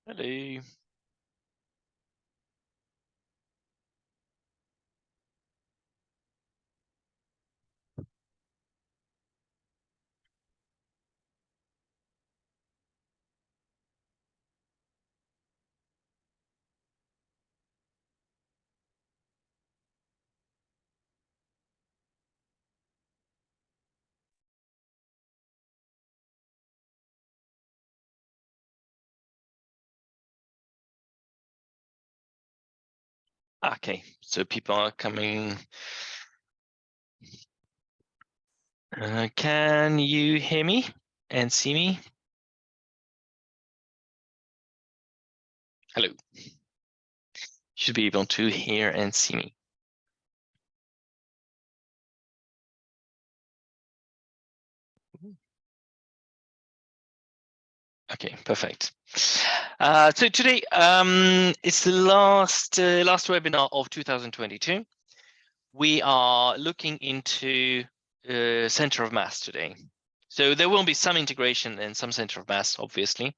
Hello. Okay, so people are coming. Can you hear me and see me? Hello. Should be able to hear and see me. Okay, perfect. So today, it's the last webinar of 2022. We are looking into center of mass today. So there will be some integration and some center of mass, obviously.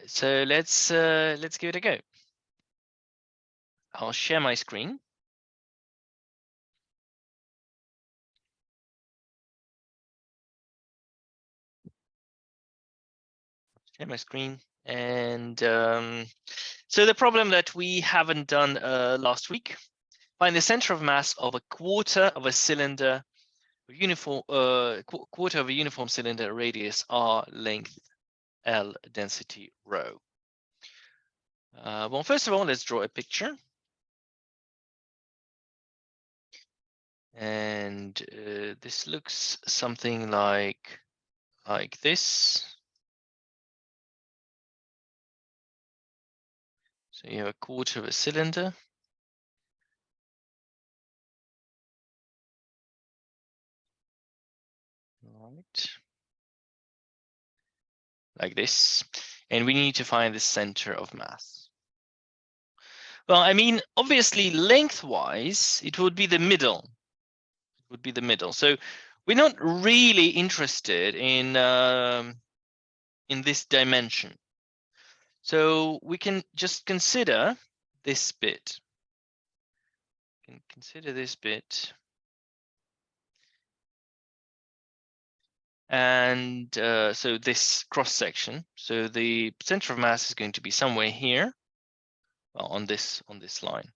So let's give it a go. I'll share my screen. Share my screen. And so the problem that we haven't done last week, find the center of mass of a quarter of a cylinder, uniform quarter of a uniform cylinder, radius r, length L, density rho. Well, first of all, let's draw a picture. And this looks something like this. So you have a quarter of a cylinder. Right. Like this. And we need to find the center of mass. Well, I mean, obviously, lengthwise, it would be the middle. It would be the middle. So we're not really interested in this dimension. So we can just consider this bit. We can consider this bit. And so this cross section. So the center of mass is going to be somewhere here, well, on this line.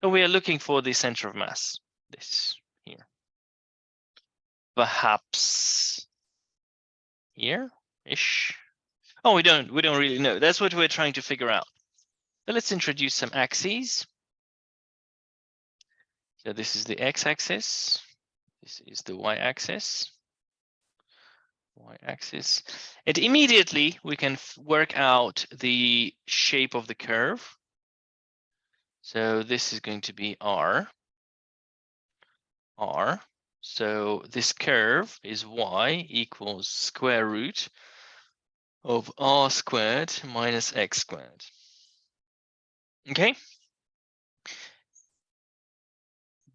So we are looking for the center of mass, this here. Perhaps here-ish. Oh, we don't really know. That's what we're trying to figure out. So let's introduce some axes. So this is the x-axis. This is the y-axis. Y-axis. And immediately we can work out the shape of the curve. So this is going to be r. So this curve is y equals square root of r squared minus x squared. Okay.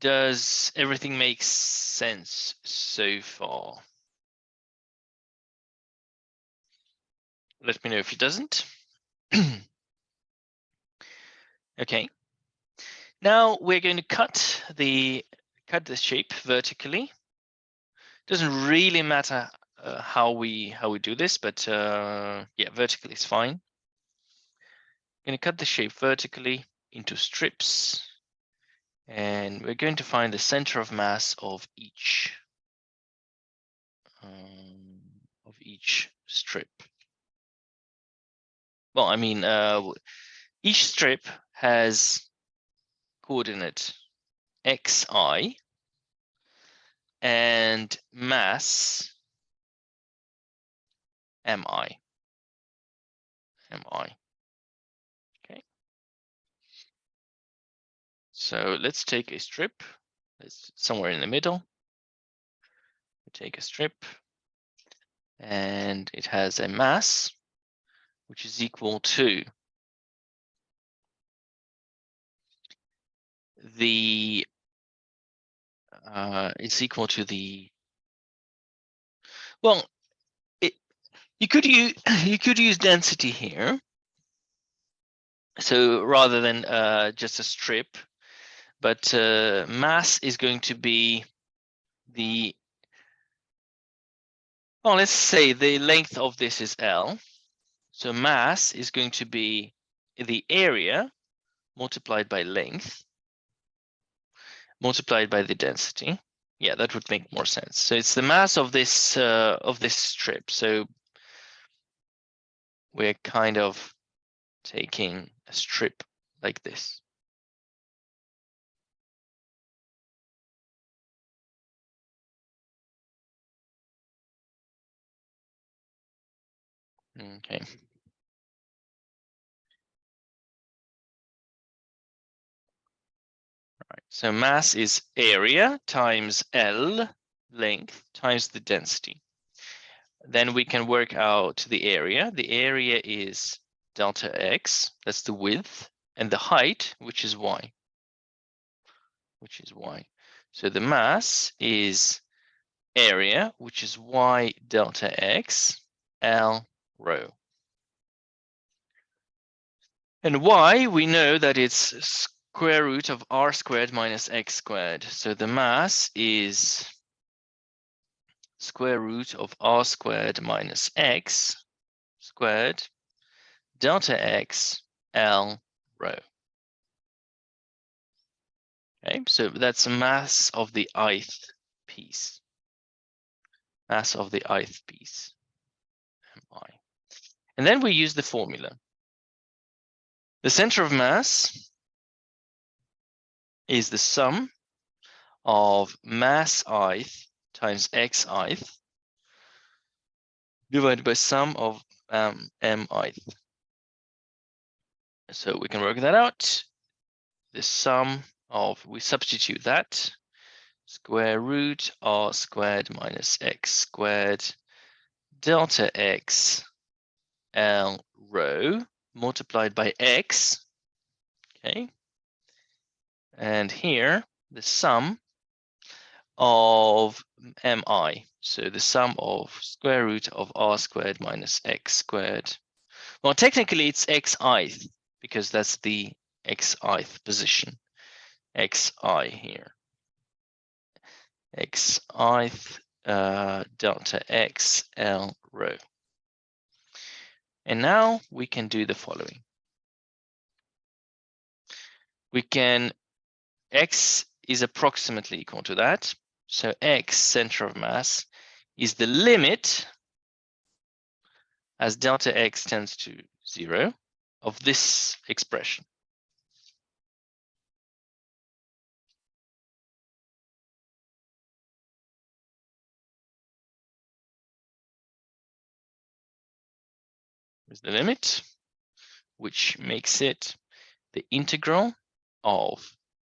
Does everything make sense so far? Let me know if it doesn't. Okay. Now we're going to cut the shape vertically. Doesn't really matter how we do this, but yeah, vertically is fine. I'm going to cut the shape vertically into strips, and we're going to find the center of mass of each strip. Well, I mean, each strip has coordinate xi and mass mi. Okay. So let's take a strip. It's somewhere in the middle. We take a strip, and it has a mass which is equal to the Well, you could use density here. So rather than just a strip, but mass is going to be the, well, let's say the length of this is L. So mass is going to be the area multiplied by length multiplied by the density. Yeah, that would make more sense. So it's the mass of this strip. So we're kind of taking a strip like this. Okay. Right. So mass is area times L, length, times the density. Then we can work out the area. The area is delta x, that's the width, and the height, which is y. So the mass is area, which is y delta x, L rho. And y, we know that it's square root of r squared minus x squared. So the mass is square root of r squared minus x squared delta x L rho. Okay, so that's mass of the ith piece. Mass of the ith piece, mi. And then we use the formula. The center of mass is the sum of mass ith times x ith divided by sum of m ith. So we can work that out. The sum of, we substitute that, square root r squared minus x squared delta x L rho multiplied by x, okay? And here, the sum of mi. So the sum of square root of r squared minus x squared. Well, technically it's xi, because that's the xi position. Xi here. Xi delta x L rho. And now we can do the following. We can, x is approximately equal to that. So x, center of mass, is the limit as delta x tends to 0 of this expression. Is the limit, which makes it the integral of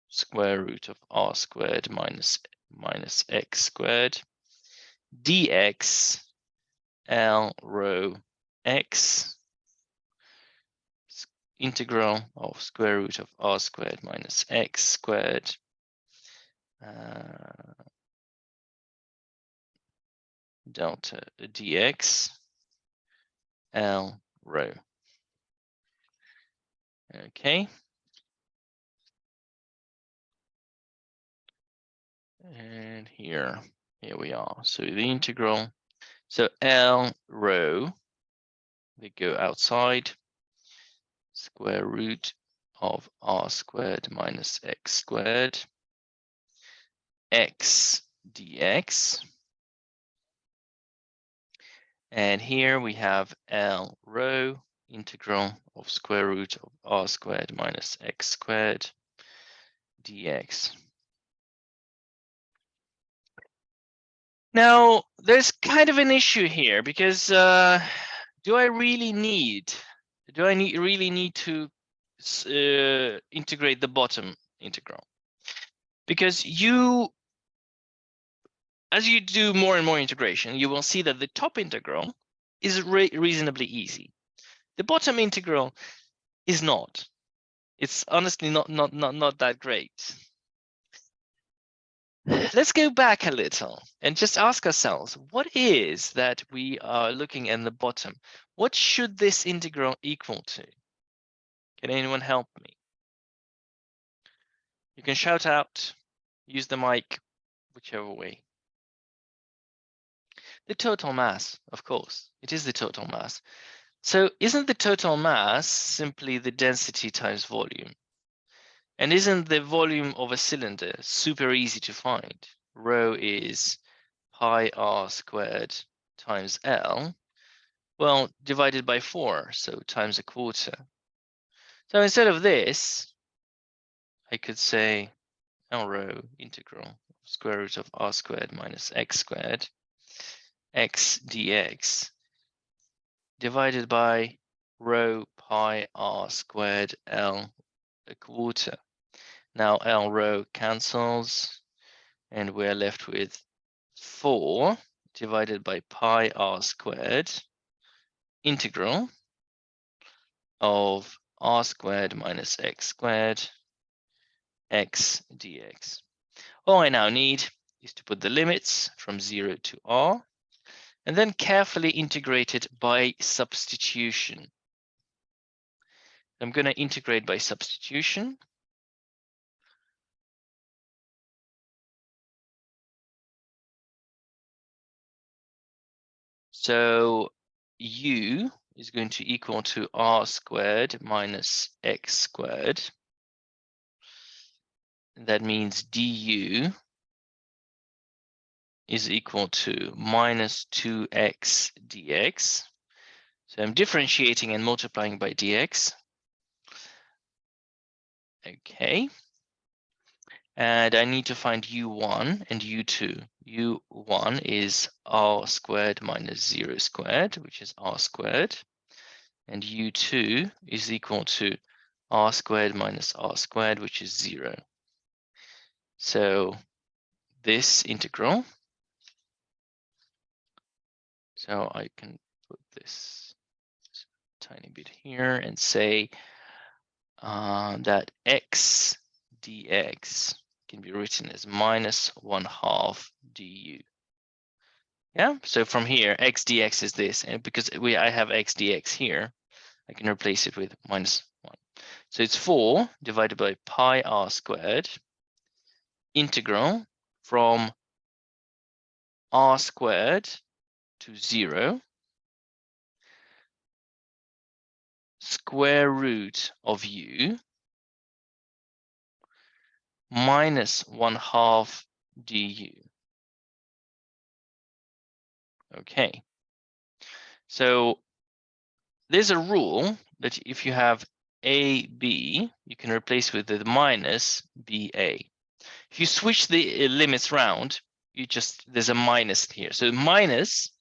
square root of r squared minus x squared dx L rho x integral of square root of r squared minus x squared delta dx L rho. Okay. And here we are. So the integral, so L rho, they go outside, square root of r squared minus x squared x dx. And here we have L rho integral of square root of r squared minus x squared dx. Now, there's kind of an issue here because do I really need to integrate the bottom integral? Because as you do more and more integration, you will see that the top integral is reasonably easy. The bottom integral is not. It's honestly not that great. Let's go back a little and just ask ourselves, what is that we are looking at the bottom? What should this integral equal to? Can anyone help me? You can shout out, use the mic, whichever way. The total mass, of course, it is the total mass. So isn't the total mass simply the density times volume? And isn't the volume of a cylinder super easy to find? Rho is pi r squared times L, well, divided by 4, so times a quarter. So instead of this, I could say L rho integral square root of r squared minus x squared x dx divided by rho pi r squared L a quarter. Now L rho cancels, and we're left with 4 divided by pi r squared integral of r squared minus x squared x dx. All I now need is to put the limits from 0 to r, and then carefully integrate it by substitution. I'm going to integrate by substitution. So u is going to equal to r squared minus x squared. That means du is equal to minus 2x dx. So I'm differentiating and multiplying by dx. Okay. And I need to find u1 and u2. u1 is r squared minus 0 squared, which is r squared. And u2 is equal to r squared minus r squared, which is 0. So this integral, so I can put this tiny bit here and say that x dx can be written as minus 1/2 du. Yeah, so from here, x dx is this, and because I have x dx here, I can replace it with minus 1. So it's 4 divided by pi r squared integral from r squared to 0 square root of u minus 1/2 du. Okay, so there's a rule that if you have AB, you can replace with the minus BA. If you switch the limits round, there's a minus here. So minus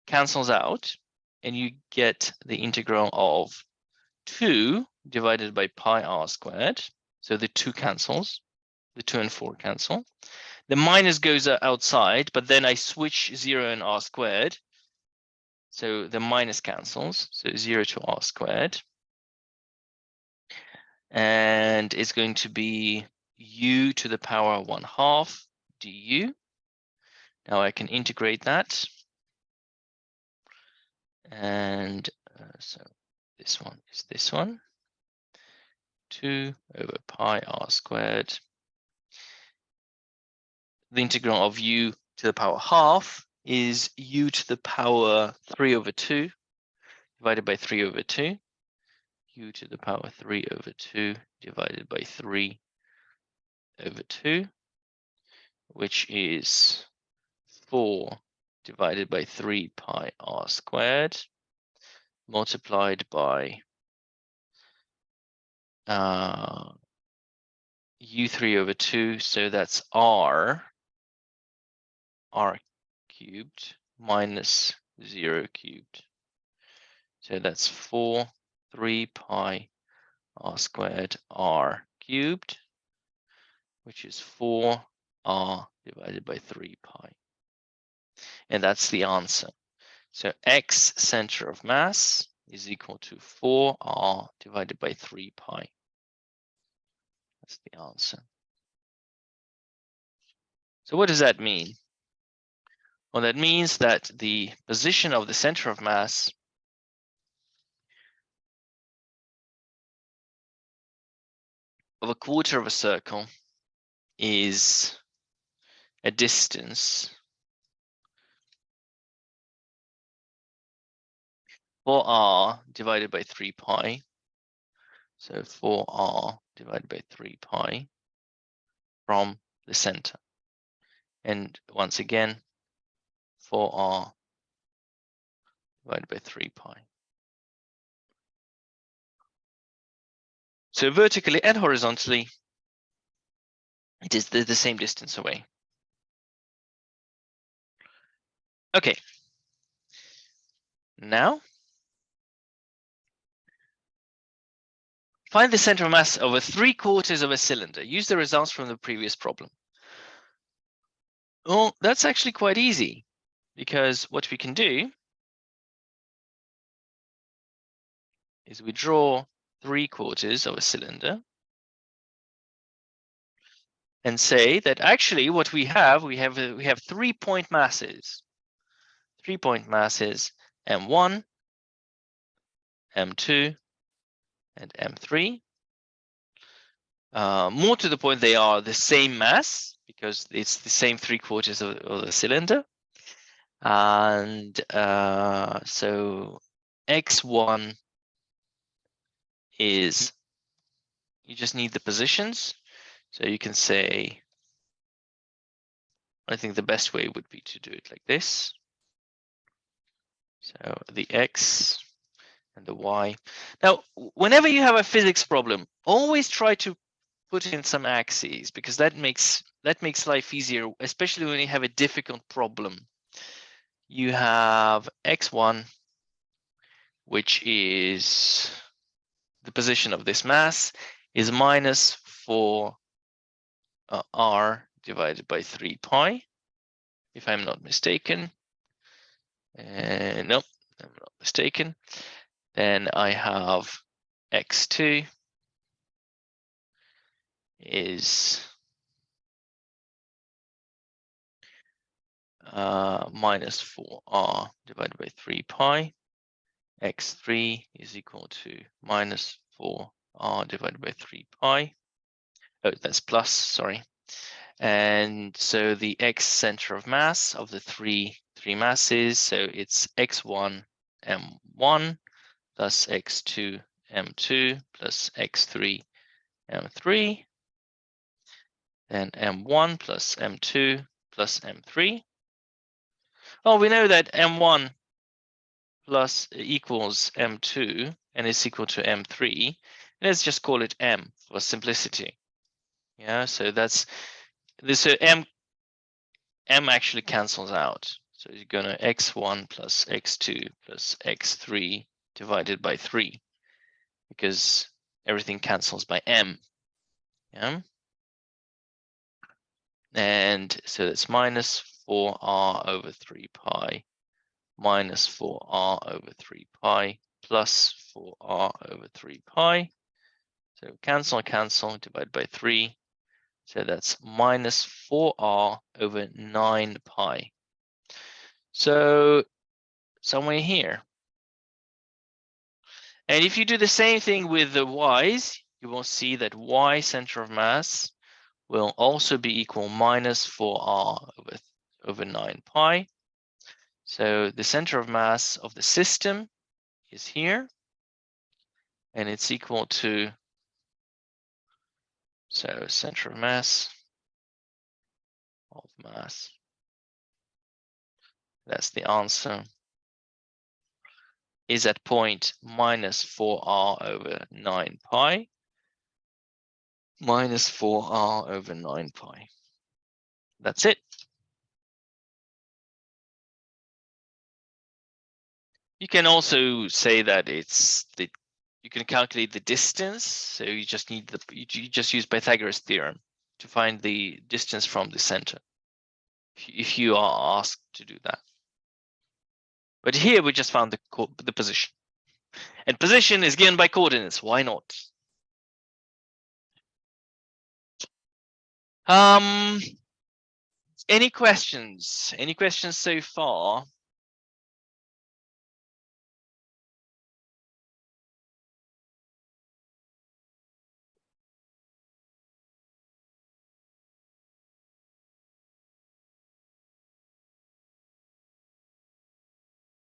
cancels out, and you get the integral of 2 divided by pi r squared. So the 2 cancels, the 2 and 4 cancel. The minus goes outside, but then I switch 0 and r squared. So the minus cancels, so 0 to r squared. And it's going to be u to the power 1/2 du. Now I can integrate that. And so this one is this one. 2 over pi r squared. The integral of u to the power 1/2 is u to the power 3 over 2 divided by 3 over 2. U to the power 3 over 2 divided by 3 over 2, which is 4 divided by 3 pi r squared multiplied by u3 over 2, so that's r cubed minus 0 cubed. So that's 3 pi r squared r cubed, which is 4r divided by 3 pi. And that's the answer. So x center of mass is equal to 4r divided by 3 pi. That's the answer. So what does that mean? Well, that means that the position of the center of mass of a quarter of a circle is a distance 4r divided by 3 pi. So 4r divided by 3 pi from the center. And once again, 4r divided by 3 pi. So vertically and horizontally, it is the same distance away. Okay. Now, find the center of mass over 3/4 of a cylinder. Use the results from the previous problem. Well, that's actually quite easy, because what we can do is we draw 3/4 of a cylinder and say that actually what we have 3-point masses. 3-point masses M1, M2, and M3. More to the point, they are the same mass because it's the same 3/4 of the cylinder. And so X1 is, you just need the positions. So you can say, I think the best way would be to do it like this. So the X and the Y. Now, whenever you have a physics problem, always try to put in some axes, because that makes life easier, especially when you have a difficult problem. You have X1, which is the position of this mass, is minus 4 r divided by 3 pi, if I'm not mistaken. No, I'm not mistaken. Then I have X2 is minus 4r divided by 3 pi. X3 is equal to minus 4r divided by 3 pi. Oh, that's plus, sorry. And so the X center of mass of the three masses, so it's X1 M1 plus X2 M2 plus X3 M3, then M1 plus M2 plus M3. Well, we know that M1 plus equals M2 and is equal to M3. Let's just call it M for simplicity. Yeah, so that's this. So M actually cancels out. So you're going to X1 plus X2 plus X3 divided by 3, because everything cancels by M. Yeah. And so that's minus 4r over 3 pi minus 4r over 3 pi plus 4r over 3 pi. So cancel, divide by 3. So that's minus 4r over 9 pi. So somewhere here. And if you do the same thing with the y's, you will see that y center of mass will also be equal minus 4r over 9 pi. So the center of mass of the system is here, and it's equal to, so center of mass of mass, that's the answer, is at point minus 4r over 9 pi, minus 4r over 9 pi. That's it. You can also say that it's the, you can calculate the distance. So you just need the, you just use Pythagoras theorem to find the distance from the center, if you are asked to do that. But here we just found the position, and position is given by coordinates. Why not? Any questions? Any questions so far?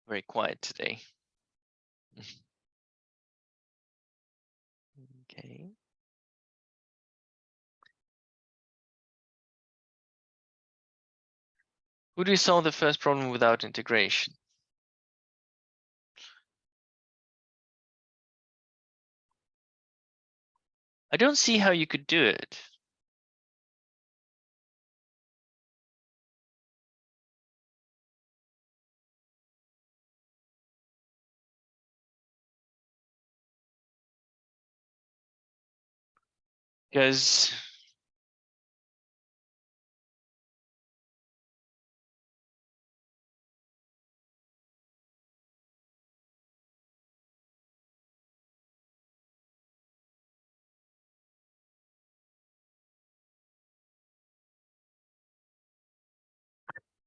Very quiet today. Okay. Would we solve the first problem without integration? I don't see how you could do it. Because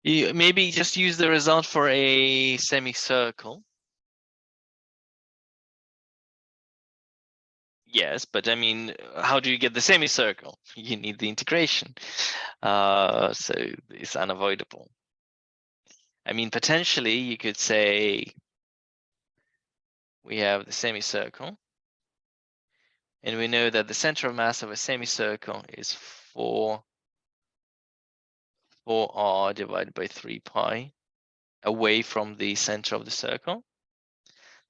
you maybe just use the result for a semicircle. Yes, but I mean, how do you get the semicircle? You need the integration. So it's unavoidable. I mean, potentially you could say we have the semicircle, and we know that the center of mass of a semicircle is 4r divided by 3 pi away from the center of the circle.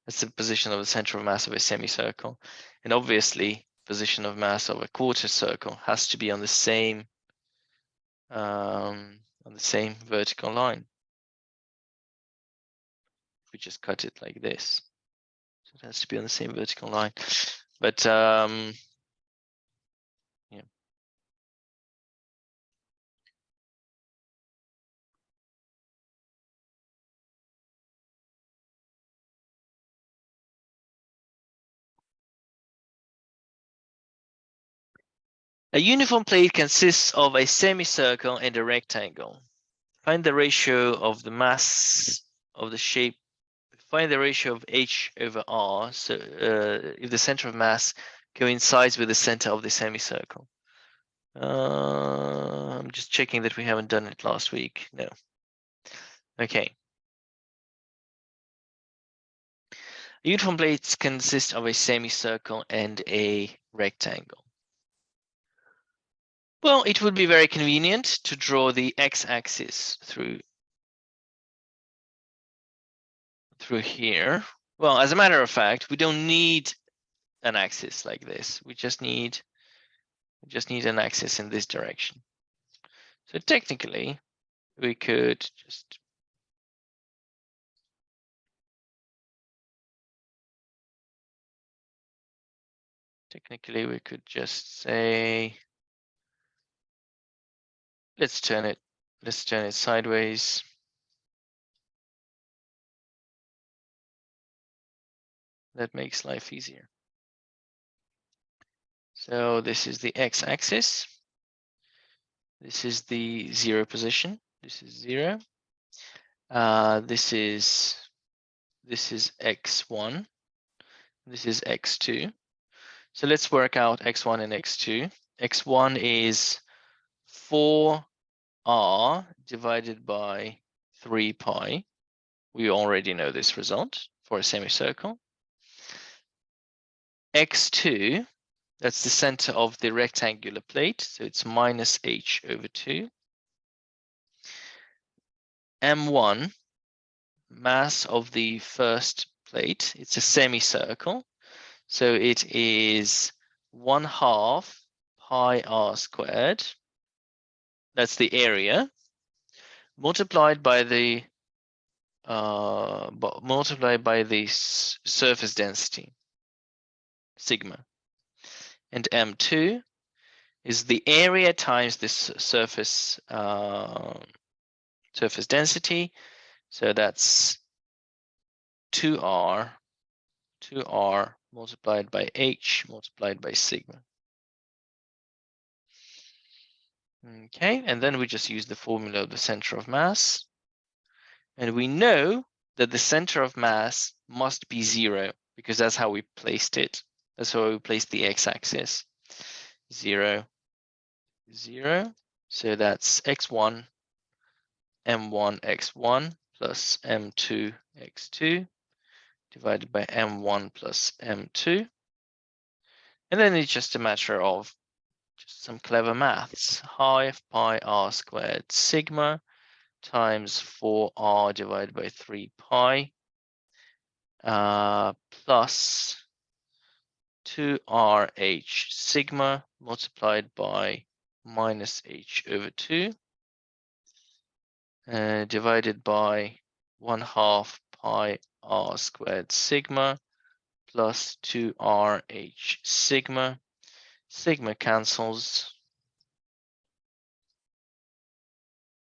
That's the position of the center of mass of a semicircle. And obviously, position of mass of a quarter circle has to be on the same vertical line. We just cut it like this. So it has to be on the same vertical line. But yeah. A uniform plate consists of a semicircle and a rectangle. Find the ratio of the mass of the shape. Find the ratio of H over R. So if the center of mass coincides with the center of the semicircle. I'm just checking that we haven't done it last week. No. Okay. Uniform plates consist of a semicircle and a rectangle. Well, it would be very convenient to draw the x-axis through here. Well, as a matter of fact, we don't need an axis like this. We just need an axis in this direction. So technically, we could just say, let's turn it sideways. That makes life easier. So this is the x-axis. This is the 0 position. This is 0. This is x1. This is x2. So let's work out x1 and x2. x1 is 4r divided by 3 pi. We already know this result for a semicircle. x2, that's the center of the rectangular plate, so it's minus h over 2. m1, mass of the first plate, it's a semicircle, so it is 1/2 pi r squared. That's the area, multiplied by the surface density, sigma. And m2 is the area times this surface density. So that's 2r multiplied by h multiplied by sigma. Okay, and then we just use the formula of the center of mass. And we know that the center of mass must be 0 because that's how we placed it. That's how we placed the x-axis. 0, 0. So that's x1, m1, x1 plus m2, x2 divided by m1 plus m2. And then it's just a matter of just some clever maths. Half pi r squared sigma times 4r divided by 3 pi plus 2rh sigma multiplied by minus h over 2 divided by 1/2 pi r squared sigma plus 2rh sigma. Sigma cancels.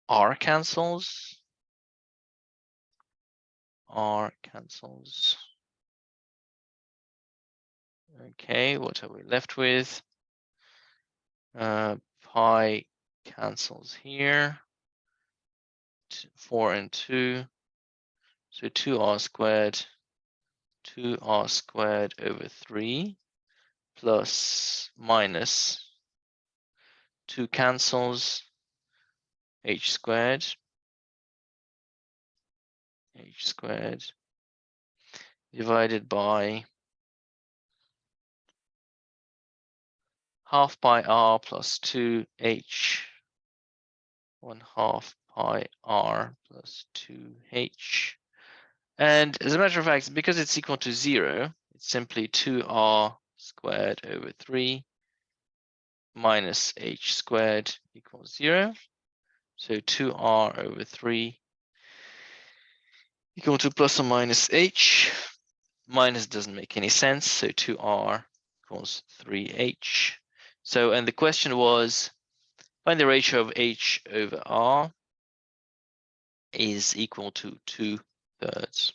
R cancels. R cancels. Okay, what are we left with? Pi cancels here. 4 and 2. So 2r squared. 2r squared over 3 plus minus 2 cancels. H squared. H squared divided by 1/2 pi r plus 2h 1/2 pi r plus 2h. And as a matter of fact, because it's equal to 0, it's simply 2r squared over 3 minus h squared equals 0. So 2r over 3 equal to plus or minus h. Minus doesn't make any sense, so 2r equals 3h. So, and the question was, find the ratio of h over r is equal to 2/3.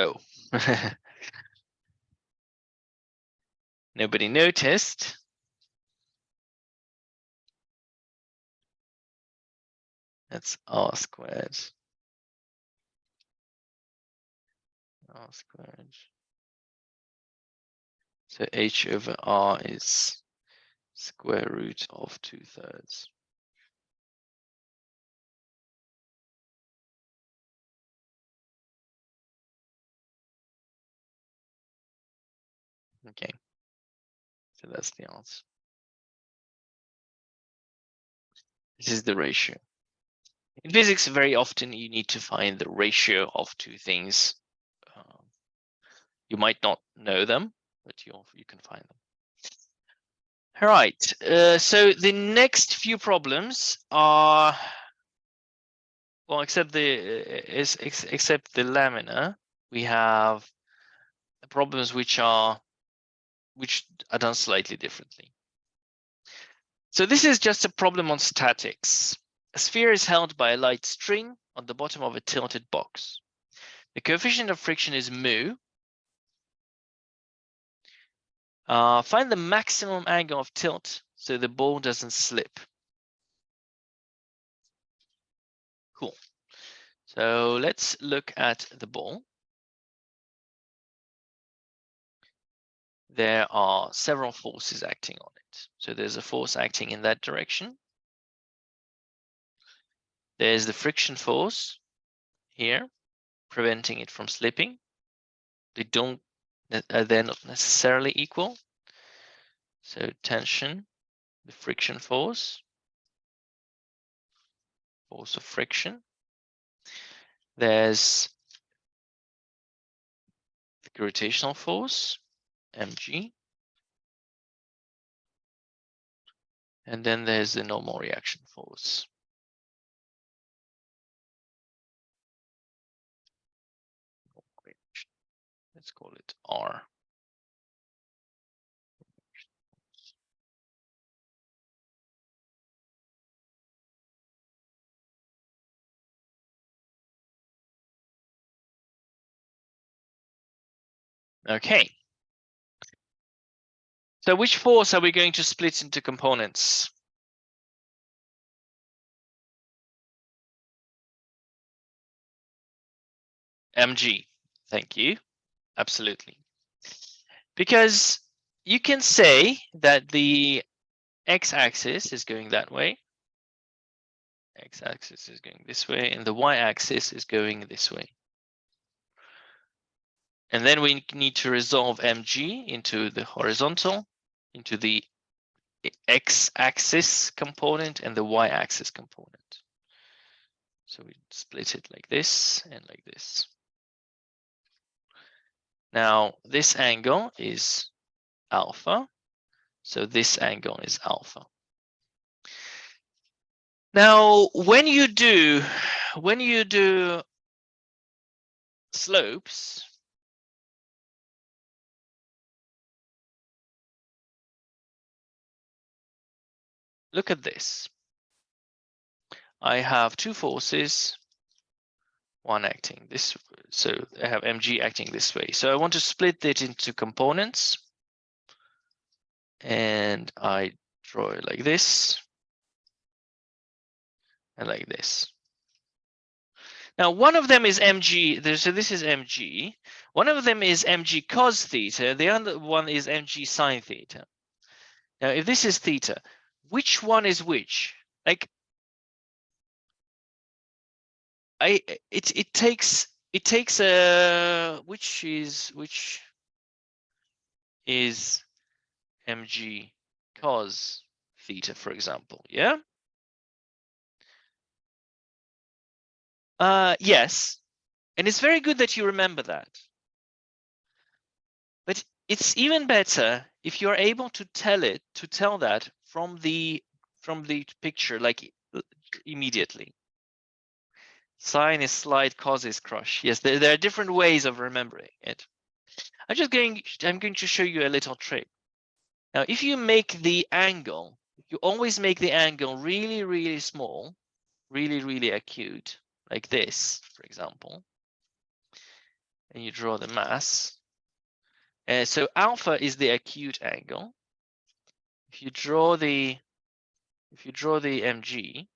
Oh, nobody noticed. That's r squared. R squared. So h over r is square root of 2/3. Okay, so that's the answer. This is the ratio. In physics, very often you need to find the ratio of two things. You might not know them, but you can find them. All right, so the next few problems are, well, except the lamina, we have problems which are done slightly differently. So this is just a problem on statics. A sphere is held by a light string on the bottom of a tilted box. The coefficient of friction is mu. Find the maximum angle of tilt so the ball doesn't slip. Cool. So let's look at the ball. There are several forces acting on it. So there's a force acting in that direction. There's the friction force here, preventing it from slipping. They're not necessarily equal. So tension, the friction force of friction. There's the gravitational force, mg. And then there's the normal reaction force. Let's call it R. Okay. So which force are we going to split into components? mg. Thank you. Absolutely. Because you can say that the x-axis is going that way. X-axis is going this way, and the y-axis is going this way. And then we need to resolve mg into the horizontal, into the x-axis component and the y-axis component. So we split it like this and like this. Now this angle is alpha, so this angle is alpha. Now when you do slopes, look at this. I have two forces, one acting this, so I have mg acting this way. So I want to split it into components, and I draw it like this and like this. Now one of them is mg, so this is mg. One of them is mg cos theta, the other one is mg sine theta. Now if this is theta, which one is which? Like it takes which is mg cos theta, for example, yeah? Yes, and it's very good that you remember that. But it's even better if you're able to tell that from the picture, like immediately. Sine is slide, cos is crush. Yes, there are different ways of remembering it. I'm going to show you a little trick. Now, if you make the angle, you always make the angle really, really small, really, really acute, like this, for example, and you draw the mass. So alpha is the acute angle. If you draw the mg,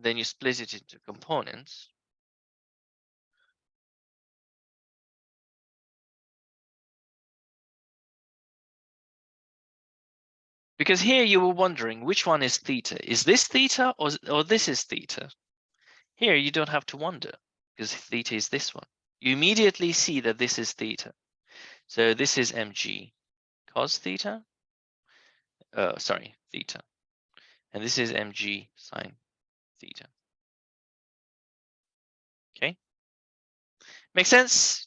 then you split it into components. Because here you were wondering which one is theta. Is this theta or this is theta? Here you don't have to wonder because theta is this one. You immediately see that this is theta. So this is mg cos theta. Sorry, theta. And this is mg sine theta. Okay. Makes sense?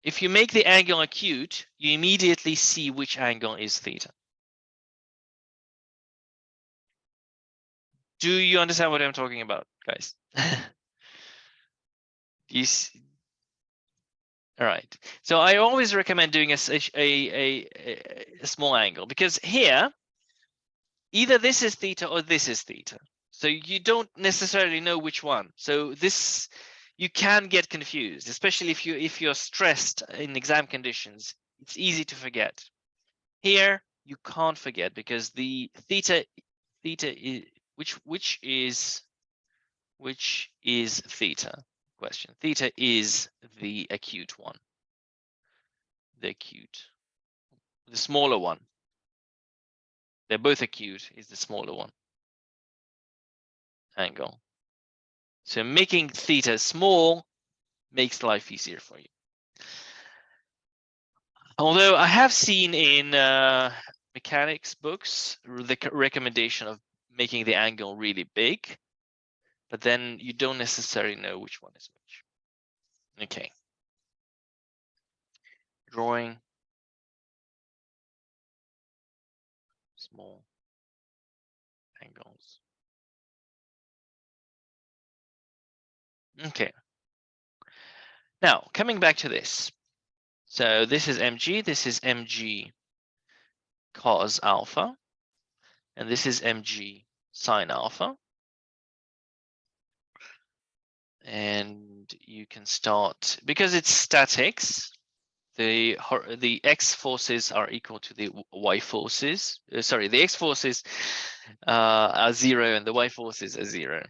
If you make the angle acute, you immediately see which angle is theta. Do you understand what I'm talking about, guys? All right. So I always recommend doing a small angle because here, either this is theta or this is theta. So you don't necessarily know which one. So this, you can get confused, especially if you're stressed in exam conditions. It's easy to forget. Here you can't forget because the theta is which is theta? Question. Theta is the acute one. The smaller one. They're both acute, is the smaller one. Angle. So making theta small makes life easier for you. Although I have seen in mechanics books the recommendation of making the angle really big, but then you don't necessarily know which one is which. Okay. Drawing small angles. Okay. Now, coming back to this. So this is mg, this is mg cos alpha, and this is mg sine alpha. And you can start, because it's statics, the x forces are equal to the y forces. Sorry, the x forces are 0 and the y forces are 0.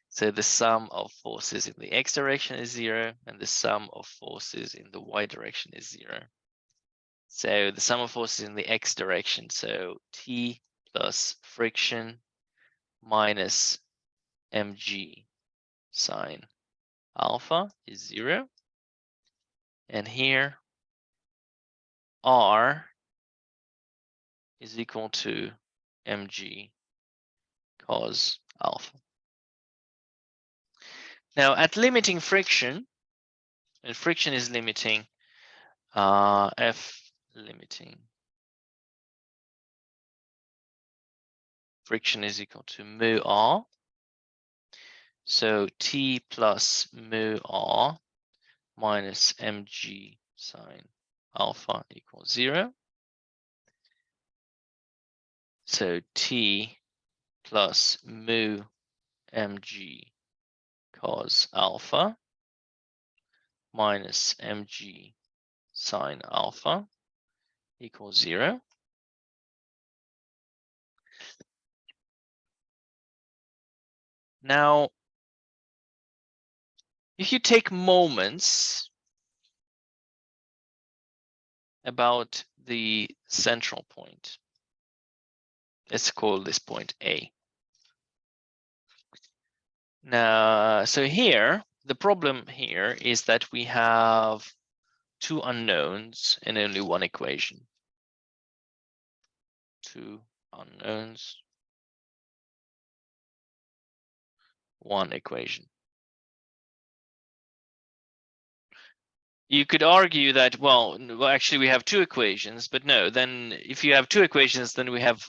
So the sum of forces in the x direction is 0 and the sum of forces in the y direction is 0. So the sum of forces in the x direction, so T plus friction minus mg sine alpha is 0. And here R is equal to mg cos alpha. Now at limiting friction, and friction is limiting, F limiting friction is equal to mu R. So T plus mu R minus mg sine alpha equals 0. So T plus mu mg cos alpha minus mg sine alpha equals 0. Now, if you take moments about the central point, let's call this point A. Now, so here, the problem here is that we have two unknowns and only one equation. Two unknowns, one equation. You could argue that, well, actually we have two equations, but no, then if you have two equations, then we have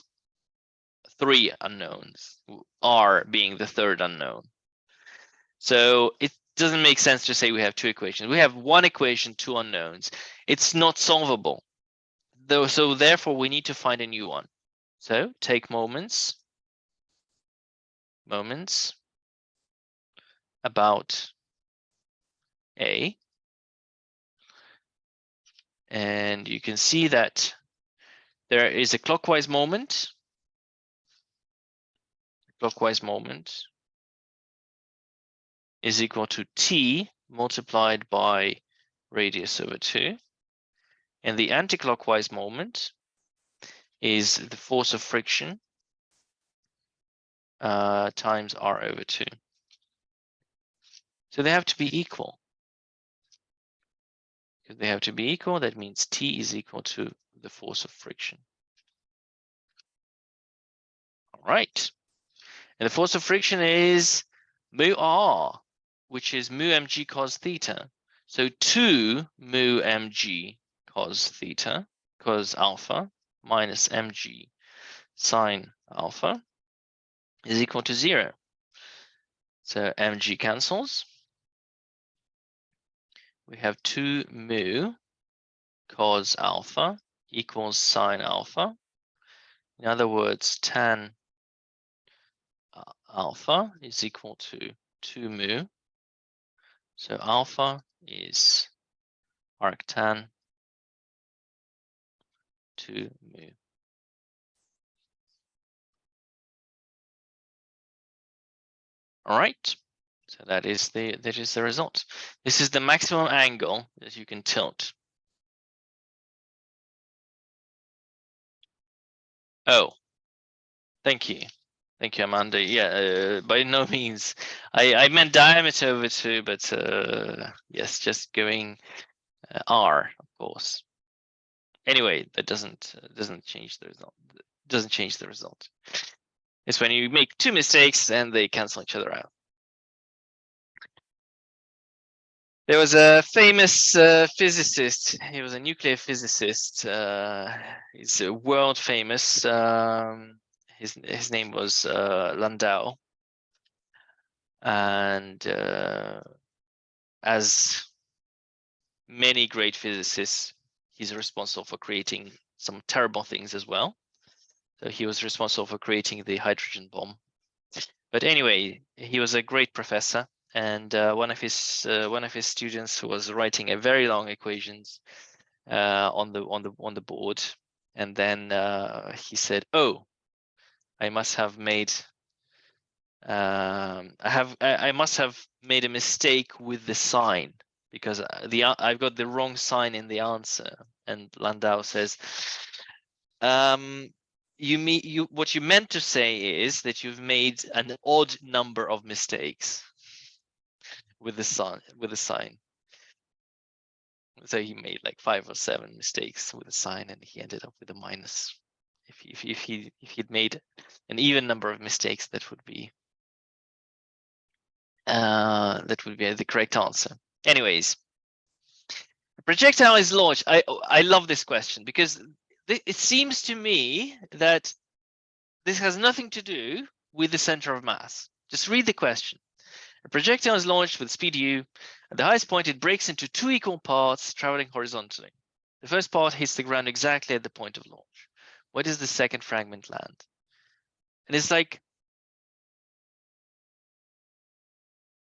three unknowns, R being the third unknown. So it doesn't make sense to say we have two equations. We have one equation, two unknowns. It's not solvable. So therefore we need to find a new one. So take moments about A. And you can see that there is a clockwise moment. Clockwise moment is equal to T multiplied by radius over 2. And the anticlockwise moment is the force of friction times R over 2. So they have to be equal. If they have to be equal, that means T is equal to the force of friction. All right. And the force of friction is mu R, which is mu mg cos theta. So 2 mu mg cos theta, cos alpha, minus mg sine alpha is equal to 0. So mg cancels. We have 2 mu cos alpha equals sine alpha. In other words, tan alpha is equal to 2 mu. So alpha is arctan 2 mu. All right. So that is the result. This is the maximum angle that you can tilt. Oh, thank you. Thank you, Amanda. Yeah, by no means. I meant diameter over 2, but yes, just going R, of course. Anyway, that doesn't change the result. Doesn't change the result. It's when you make two mistakes and they cancel each other out. There was a famous physicist. He was a nuclear physicist. He's world famous. His name was Landau, and as many great physicists, he's responsible for creating some terrible things as well. So he was responsible for creating the hydrogen bomb. But anyway, he was a great professor, and one of his students was writing a very long equations on the board, and then he said, "Oh, I must have made I must have made a mistake with the sign, because I've got the wrong sign in the answer." And Landau says, what you meant to say is that you've made an odd number of mistakes with the sign. So he made like 5 or 7 mistakes with the sign, and he ended up with a minus. If he'd made an even number of mistakes, that would be the correct answer. Anyways, the projectile is launched. I love this question, because it seems to me that this has nothing to do with the center of mass. Just read the question. A projectile is launched with speed u. At the highest point, it breaks into 2 equal parts, traveling horizontally. The first part hits the ground exactly at the point of launch. Where does the second fragment land? And it's like,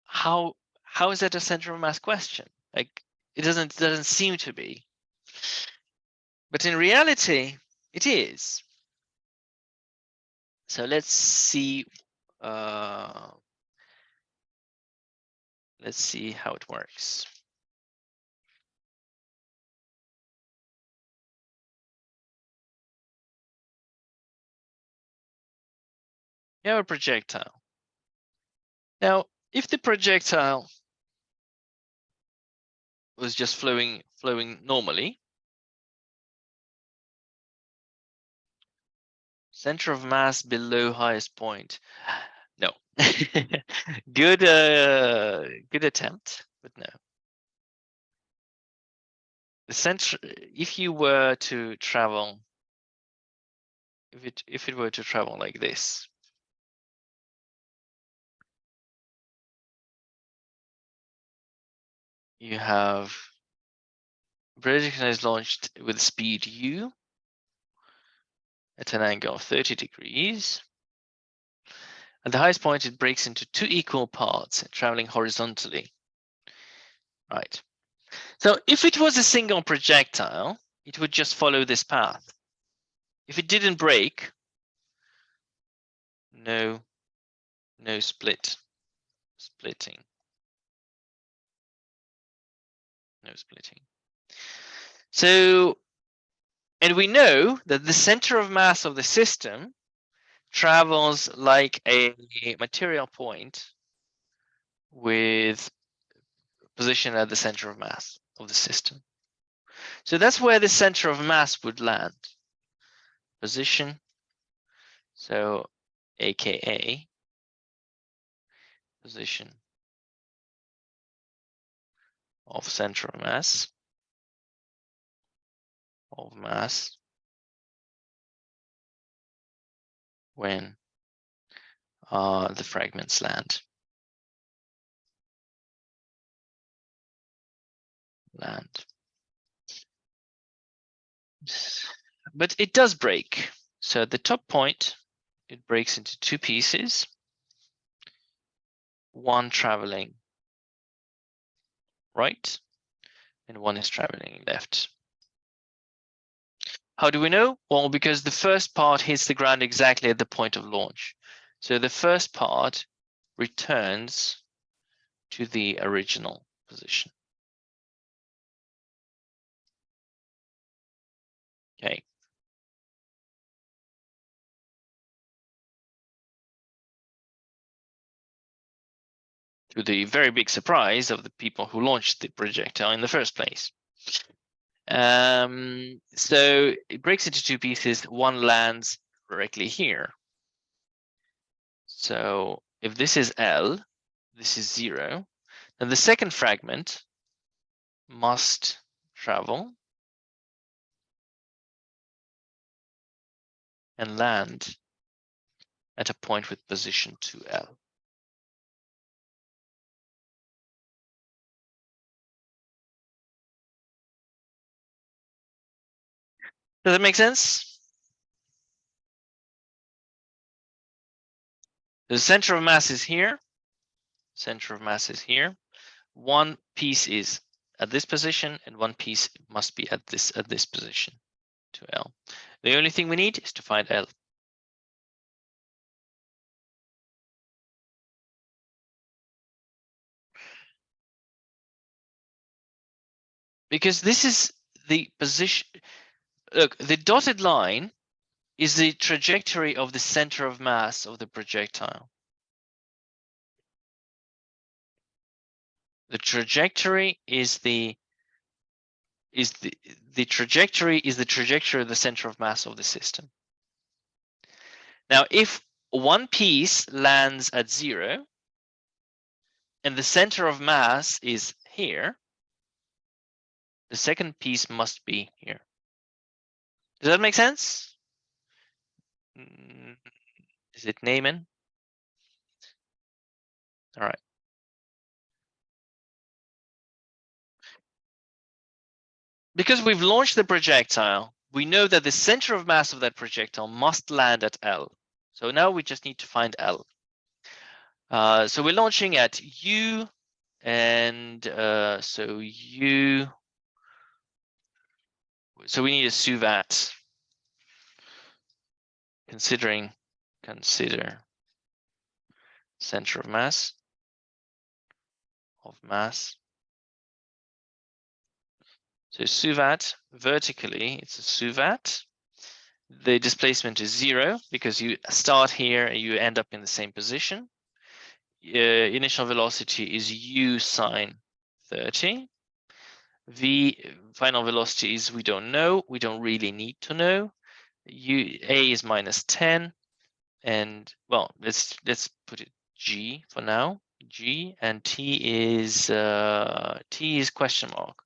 how is that a center of mass question? Like, it doesn't seem to be. But in reality, it is. So let's see. Let's see how it works. You have a projectile. Now, if the projectile was just flowing normally, center of mass below highest point. No. Good attempt, but no. The center, if you were to travel, if it were to travel like this, you have projectile is launched with speed u at an angle of 30 degrees. At the highest point, it breaks into 2 equal parts, traveling horizontally. Right. So if it was a single projectile, it would just follow this path. If it didn't break, no splitting. No splitting. So, and we know that the center of mass of the system travels like a material point with position at the center of mass of the system. So that's where the center of mass would land. Position, so AKA position of center of mass when the fragments land. But it does break. So at the top point, it breaks into 2 pieces, one traveling right and one is traveling left. How do we know? Well, because the first part hits the ground exactly at the point of launch. So the first part returns to the original position. Okay. To the very big surprise of the people who launched the projectile in the first place. So it breaks into 2 pieces. One lands directly here. So if this is L, this is 0. Then the second fragment must travel and land at a point with position 2L. Does that make sense? The center of mass is here. Center of mass is here. One piece is at this position, and one piece must be at this position to L. The only thing we need is to find L. Because this is the position. Look, the dotted line is the trajectory of the center of mass of the projectile. The trajectory is the trajectory of the center of mass of the system. Now, if one piece lands at 0 and the center of mass is here, the second piece must be here. Does that make sense? Is it Naaman? All right. Because we've launched the projectile, we know that the center of mass of that projectile must land at L. So now we just need to find L. So we're launching at U, and so U. So we need a SUVAT. Consider center of mass So SUVAT vertically, it's a SUVAT. The displacement is 0 because you start here and you end up in the same position. Initial velocity is u sine 30. V final velocity is we don't know. We don't really need to know. A is minus 10, and well, let's put it G for now. G, and T is question mark.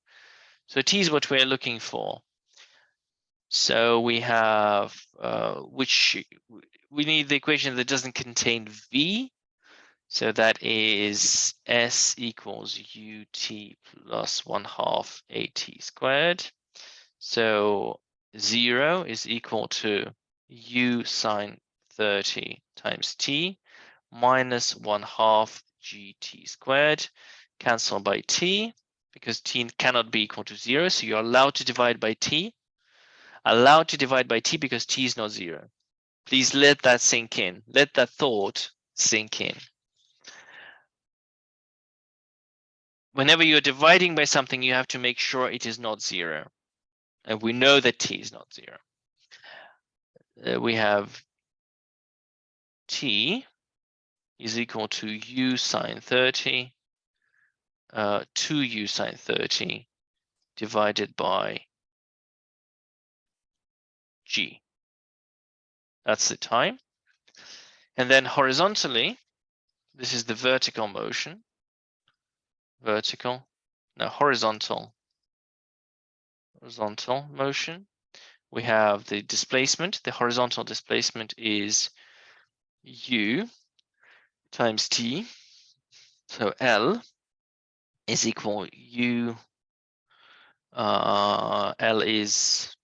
So T is what we're looking for. So we have we need the equation that doesn't contain V. So that is S equals UT plus 1/2 AT squared. So 0 is equal to U sine 30 times T minus 1/2 GT squared. Cancel by T because T cannot be equal to 0. So you're allowed to divide by T. Allowed to divide by T because T is not 0. Please let that sink in. Let that thought sink in. Whenever you're dividing by something, you have to make sure it is not 0. And we know that T is not 0. We have T is equal to U sine 30, 2U sine 30 divided by G. That's the time. And then horizontally, this is the vertical motion. Horizontal motion. We have the displacement. The horizontal displacement is U times T. So L is equal U. L is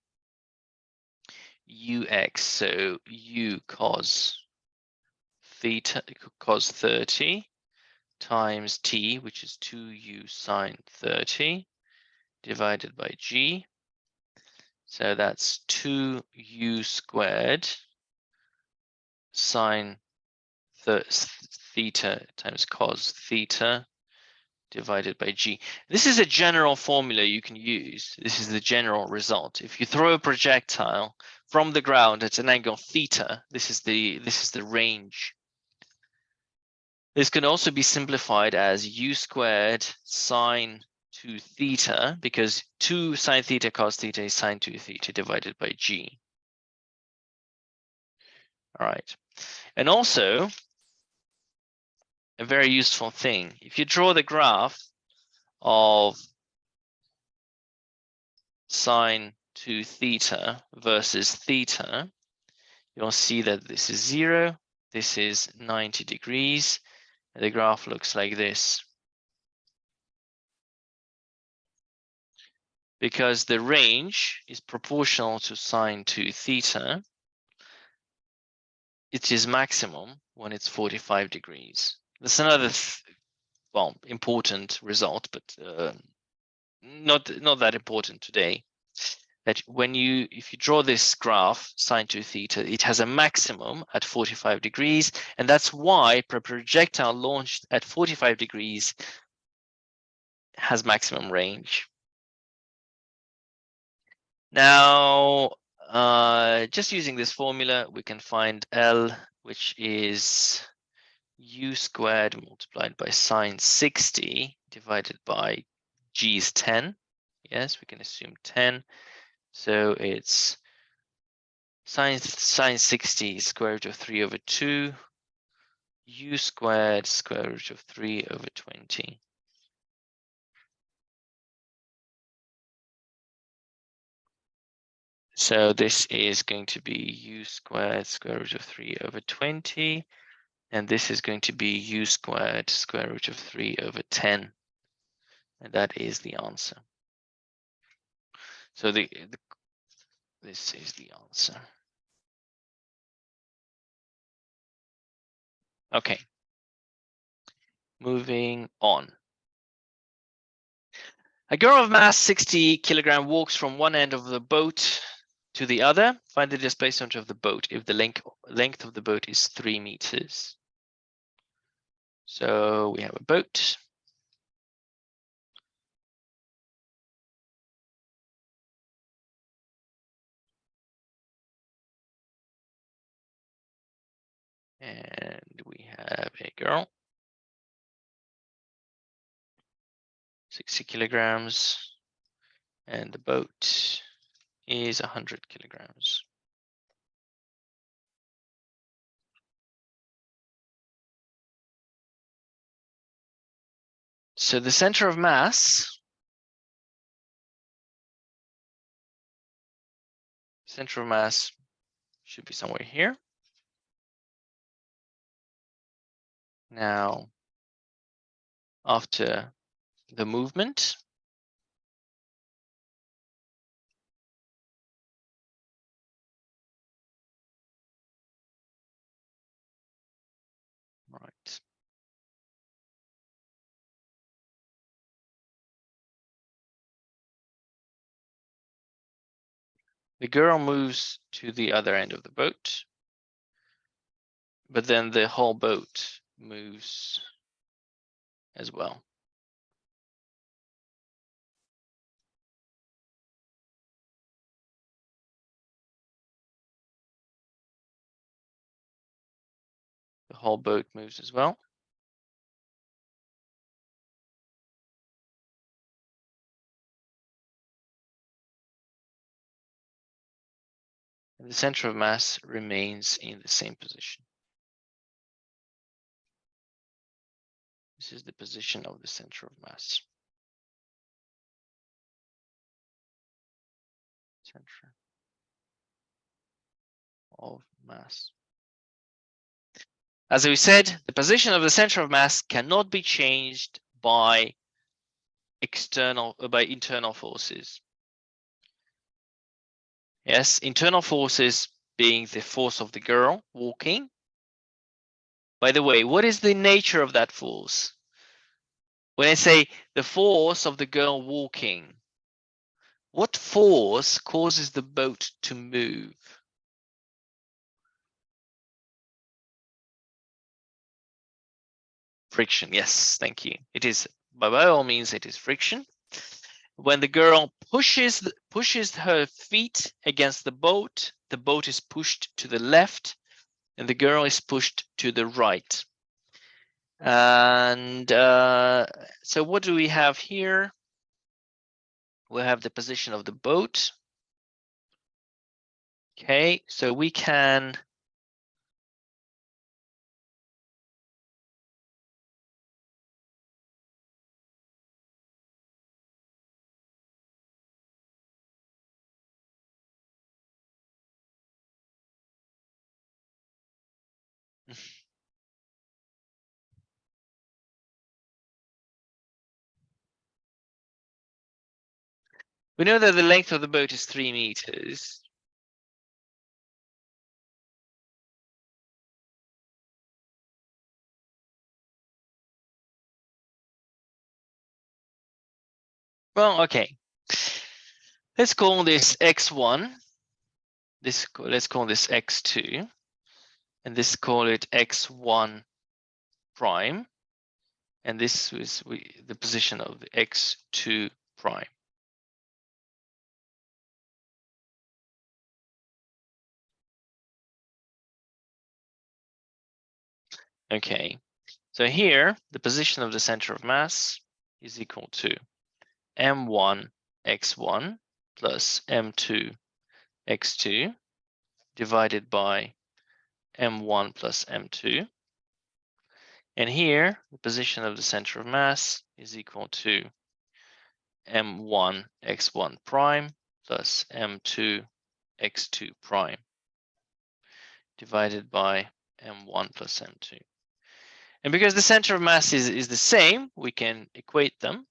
UX. So U cos 30 times T, which is 2U sine 30 divided by G. So that's 2U squared sine theta times cos theta divided by G. This is a general formula you can use. This is the general result. If you throw a projectile from the ground at an angle theta, this is the range. This can also be simplified as U squared sine 2 theta, because 2 sine theta cos theta is sine 2 theta divided by G. All right. And also, a very useful thing, if you draw the graph of sine 2 theta versus theta, you'll see that this is 0, this is 90 degrees, and the graph looks like this. Because the range is proportional to sine 2 theta, it is maximum when it's 45 degrees. That's another well, important result, but not that important today. That if you draw this graph sine 2 theta, it has a maximum at 45 degrees, and that's why a projectile launched at 45 degrees has maximum range. Now, just using this formula, we can find L, which is u squared multiplied by sine 60 divided by g is 10. Yes, we can assume 10. So it's sine 60 square root of 3 over 2, u squared square root of 3 over 20. So this is going to be u squared square root of 3 over 20. And this is going to be u squared square root of 3 over 10. And that is the answer. So this is the answer. Okay. Moving on. A girl of mass 60 kilogram walks from one end of the boat to the other. Find the displacement of the boat if the length of the boat is 3 meters. So we have a boat. And we have a girl. 60 kilograms. And the boat is 100 kilograms. So the center of mass should be somewhere here. Now, after the movement, right. The girl moves to the other end of the boat, but then the whole boat moves as well. The whole boat moves as well. And the center of mass remains in the same position. This is the position of the center of mass. Center of mass. As we said, the position of the center of mass cannot be changed by internal forces. Yes, internal forces being the force of the girl walking. By the way, what is the nature of that force? When I say the force of the girl walking, what force causes the boat to move? Friction, yes, thank you. It is, by all means, it is friction. When the girl pushes her feet against the boat is pushed to the left and the girl is pushed to the right. And so what do we have here? We have the position of the boat. Okay, so we can we know that the length of the boat is 3 meters. Well, okay. Let's call this x1. Let's call this x2, and this call it x1 prime, and this is the position of the x2 prime. Okay, so here the position of the center of mass is equal to m1 x1 plus m2 x2 divided by m1 plus m2. And here, the position of the center of mass is equal to m1 x1 prime plus m2 x2 prime divided by m1 plus m2. And because the center of mass is the same, we can equate them.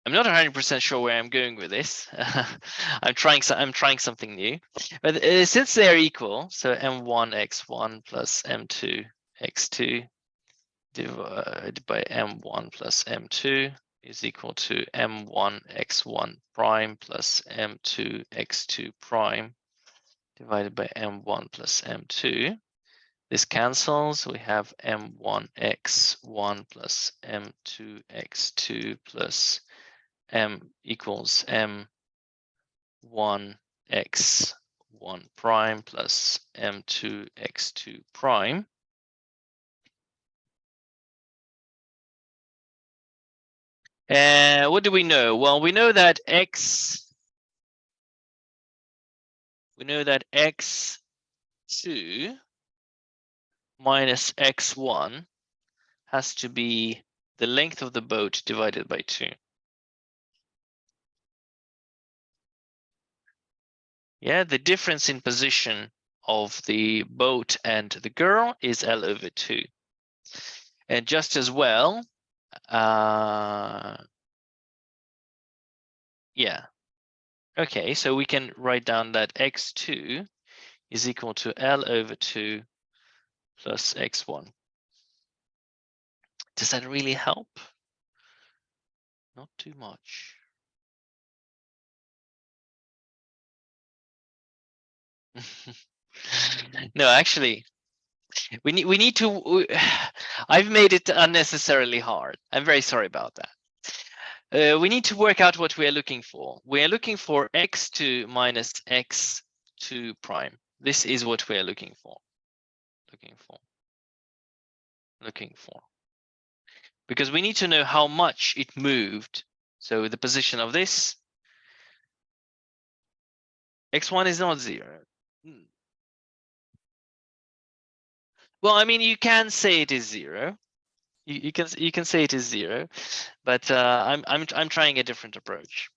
I'm not 100% sure where I'm going with this. I'm trying something new. But since they're equal, so m1 x1 plus m2 x2 divided by m1 plus m2 is equal to m1 x1 prime plus m2 x2 prime divided by m1 plus m2. This cancels. We have m1 x1 plus m2 x2 plus m equals m1 x1 prime plus m2 x2 prime. What do we know? Well, we know that x2 minus x1 has to be the length of the boat divided by 2. Yeah, the difference in position of the boat and the girl is L over 2. And just as well, yeah. Okay, so we can write down that x2 is equal to L over 2 plus x1. Does that really help? Not too much. No, actually, we need to. I've made it unnecessarily hard. I'm very sorry about that. We need to work out what we are looking for. We are looking for x2 minus x2 prime. This is what we are looking for. Looking for. Because we need to know how much it moved. So the position of this x1 is not 0. Well, I mean, you can say it is 0. You can say it is 0, but I'm trying a different approach.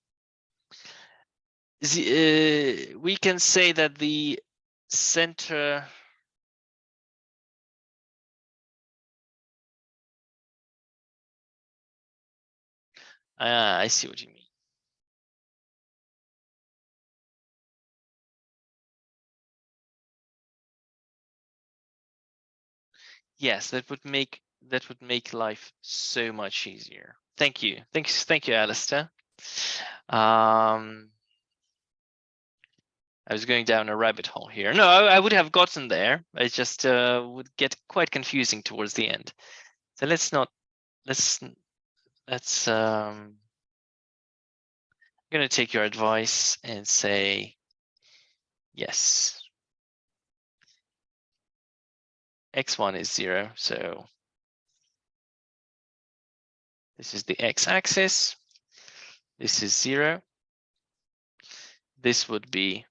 We can say that the center. I see what you mean. Yes, that would make life so much easier. Thank you, Alistair. I was going down a rabbit hole here. No, I would have gotten there. It just would get quite confusing towards the end. So let's I'm going to take your advice and say yes. X1 is 0, so this is the x-axis. This is 0. This would be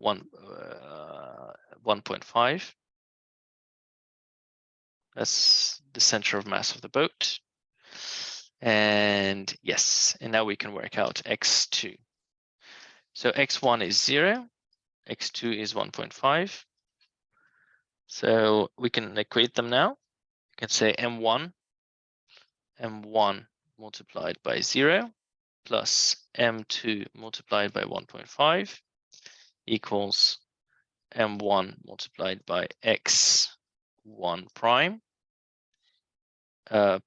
1.5. That's the center of mass of the boat. And yes, and now we can work out x2. So x1 is 0, x2 is 1.5. So we can equate them now. You can say m1 multiplied by 0 plus m2 multiplied by 1.5 equals m1 multiplied by x1 prime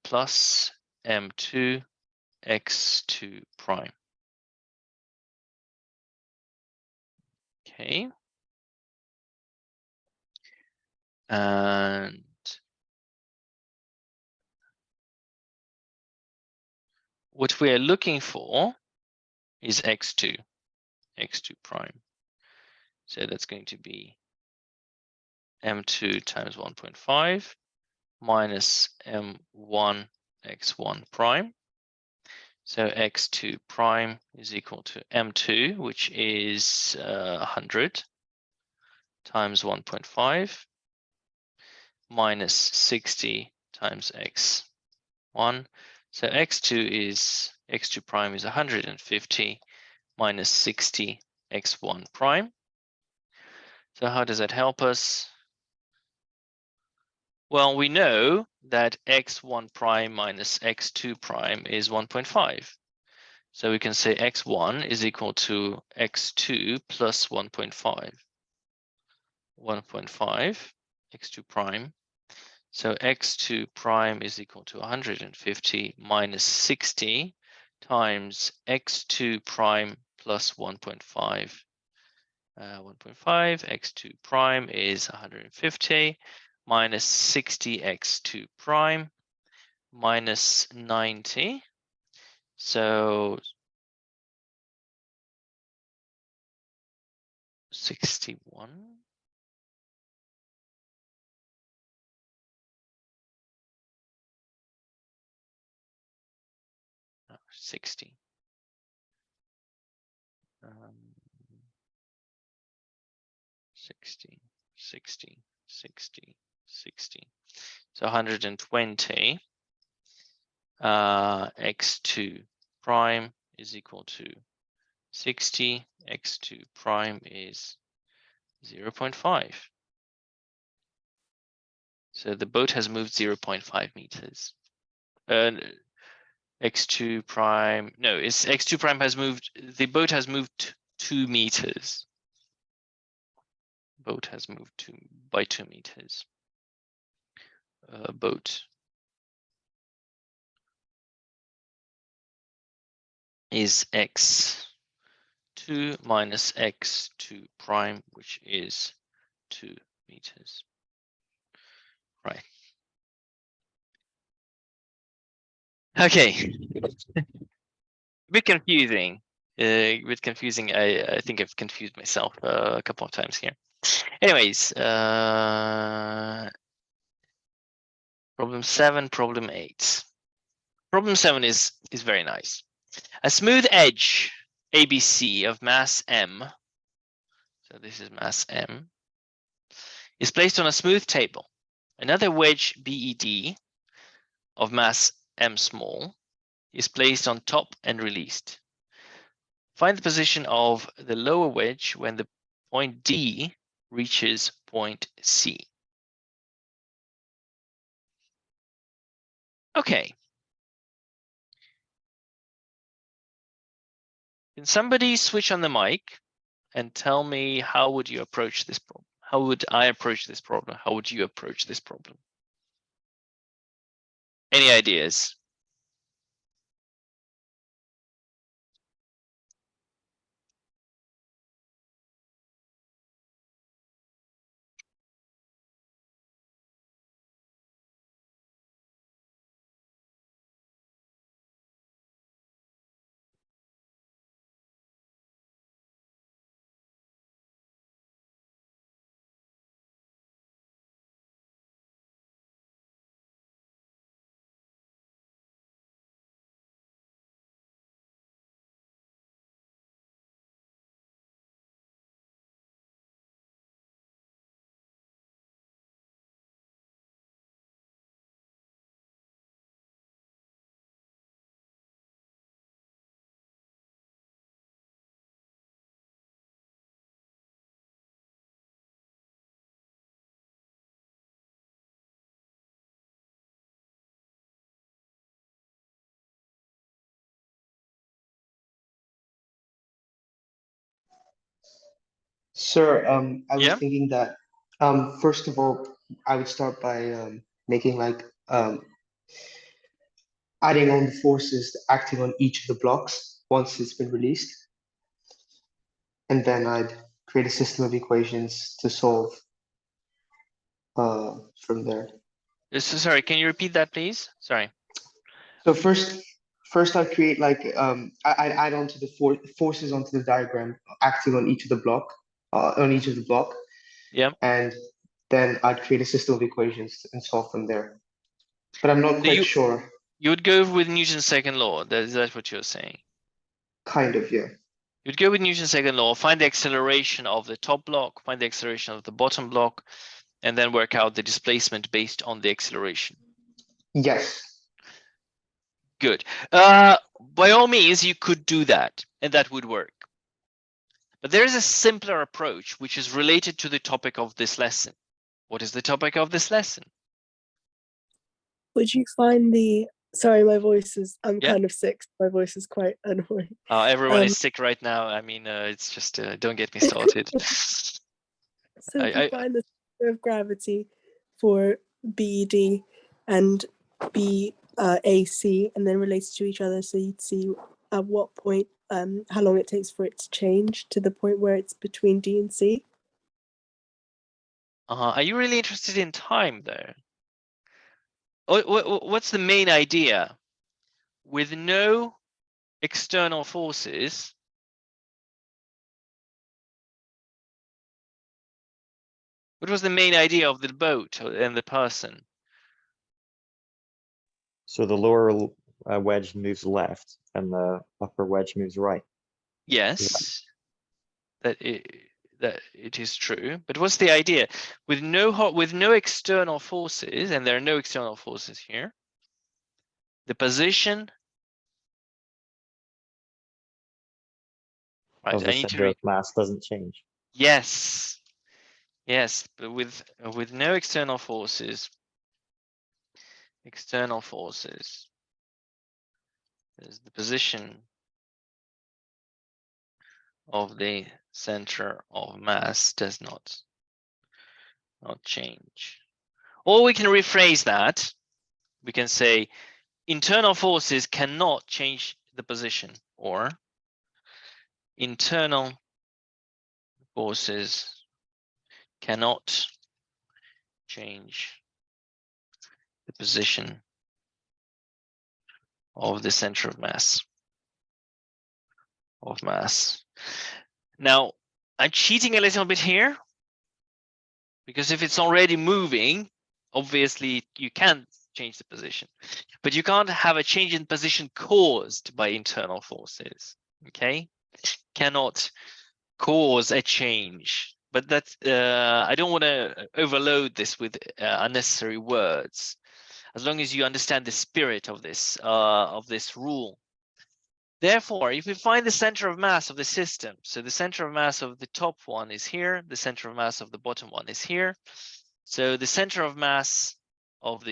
plus m2 x2 prime. Okay. And what we are looking for is x2 prime. So that's going to be m2 times 1.5 minus m1 x1 prime. So x2 prime is equal to m2, which is 100 times 1.5 minus 60 times x1. So x2 prime is 150 minus 60 x1 prime. So how does that help us? Well, we know that x1 prime minus x2 prime is 1.5. So we can say x1 is equal to x2 plus 1.5. 1.5 x2 prime. So x2 prime is equal to 150 minus 60 times x2 prime plus 1.5. 1.5 x2 prime is 150 minus 60 x2 prime minus 90. So 61. 60. 60, 60, 60, 60. So 120 x2 prime is equal to 60. X2 prime is 0.5. So the boat has moved 0.5 meters. X2 prime, no, it's x2 prime has moved, the boat has moved 2 meters. Boat has moved by 2 meters. Boat is x2 minus x2 prime, which is 2 meters. Right. Okay. A bit confusing. A bit confusing. I think I've confused myself a couple of times here. Anyways, problem 7, problem 8. Problem 7 is very nice. A smooth edge ABC of mass m, so this is mass m, is placed on a smooth table. Another wedge BED of mass m small is placed on top and released. Find the position of the lower wedge when the point D reaches point C. Okay. Can somebody switch on the mic and tell me how would you approach this problem? How would I approach this problem? How would you approach this problem? Any ideas? Sir, I was thinking that first of all, I would start by making like adding on the forces acting on each of the blocks once it's been released. And then I'd create a system of equations to solve from there. Sorry, can you repeat that, please? Sorry. So first I'd create like I'd add on to the forces onto the diagram acting on each of the block, Yeah. and then I'd create a system of equations and solve from there. But I'm not So quite sure. you would go with Newton's second law. That's what you're saying. Kind of, yeah. You'd go with Newton's second law, find the acceleration of the top block, find the acceleration of the bottom block, and then work out the displacement based on the acceleration. Yes. Good. By all means, you could do that, and that would work. But there is a simpler approach, which is related to the topic of this lesson. What is the topic of this lesson? Would you find the, sorry, my voice is, I'm Yeah. kind of sick. So my voice is quite annoying. Everyone is sick right now. I mean, it's just, don't get me started. So if you find the center of gravity for BED and BAC and then related to each other, so you'd see at what point, how long it takes for it to change to the point where it's between D and C. Are you really interested in time, though? What's the main idea? With no external forces, what was the main idea of the boat and the person? So the lower wedge moves left and the upper wedge moves right. Yes, that it is true. But what's the idea? With no external forces, and there are no external forces here, the position. Right, Of the center of mass doesn't change. Yes, yes, but with no external forces, is the position of the center of mass does not change. Or we can rephrase that. We can say internal forces cannot change the position, or internal forces cannot change the position of the center of mass. Now, I'm cheating a little bit here, because if it's already moving, obviously you can't change the position, but you can't have a change in position caused by internal forces. Okay, cannot cause a change, but that's I don't want to overload this with unnecessary words, as long as you understand the spirit of this rule. Therefore, if we find the center of mass of the system, so the center of mass of the top one is here, the center of mass of the bottom one is here. So the center of mass of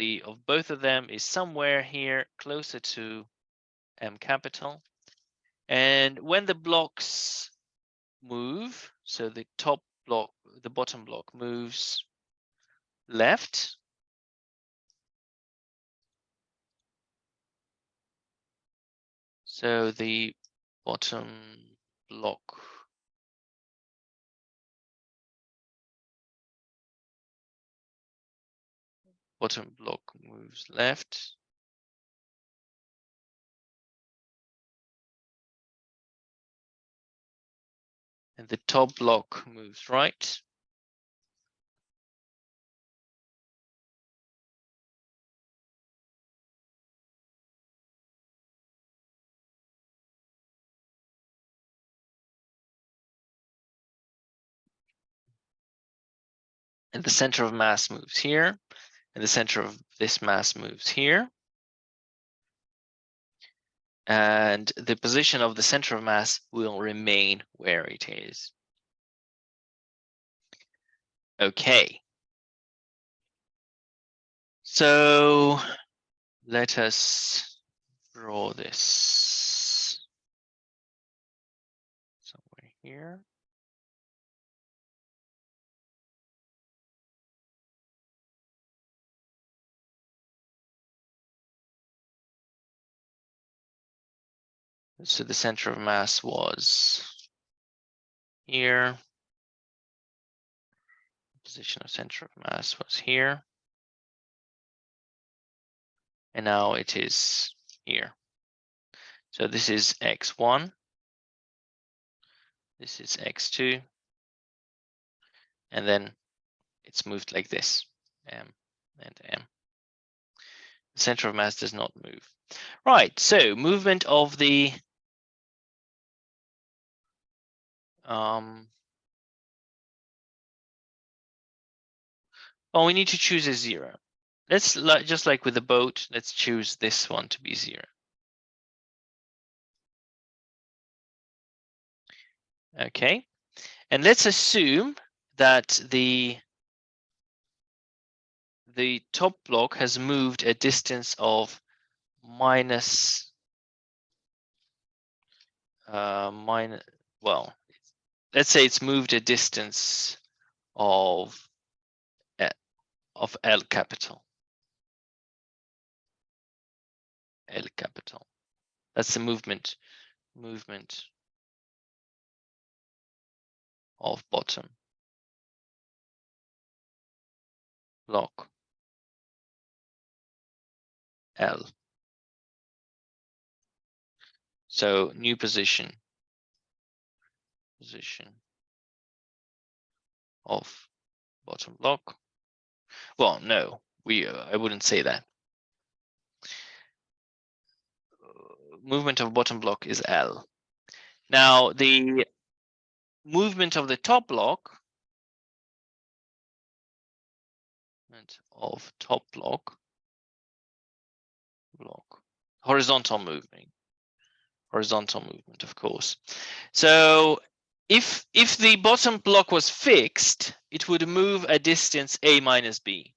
both of them is somewhere here, closer to M capital. And when the blocks move, so the top block, the bottom block moves left, so the bottom block moves left, and the top block moves right. And the center of mass moves here, and the center of this mass moves here. And the position of the center of mass will remain where it is. Okay. So let us draw this somewhere here. So the center of mass was here. Position of center of mass was here. And now it is here. So this is x1. This is x2. And then it's moved like this, M and M. The center of mass does not move. Right, so movement of the well, we need to choose a 0. Let's just like with the boat, let's choose this one to be 0. Okay, and let's assume that the top block has moved a distance of minus well, let's say it's moved a distance of L capital. L capital. That's the movement of bottom block L. So new position of bottom block. Well, no, I wouldn't say that. Movement of bottom block is L. Now the movement of the top block horizontal movement, of course. So if the bottom block was fixed, it would move a distance a minus b.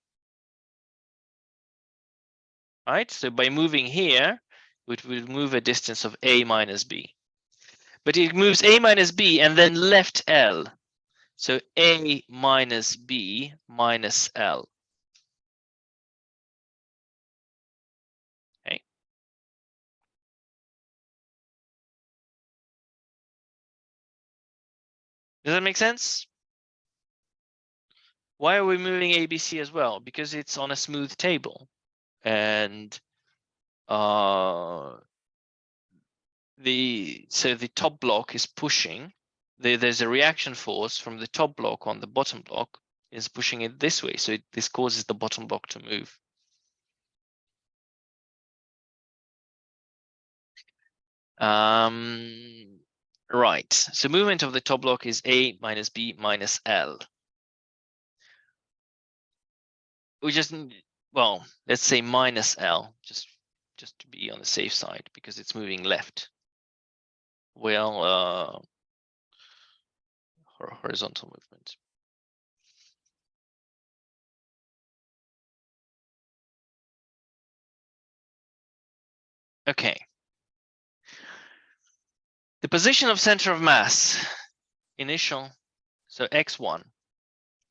Right? So by moving here, it would move a distance of a minus b. But it moves a minus b and then left L. So a minus b minus L. Okay. Does that make sense? Why are we moving ABC as well? Because it's on a smooth table. And the top block is pushing. There's a reaction force from the top block on the bottom block is pushing it this way. So this causes the bottom block to move. Right. So movement of the top block is A minus B minus L. We just, well, let's say minus L, just to be on the safe side because it's moving left. Well, horizontal movement. Okay. The position of center of mass, initial, so x1.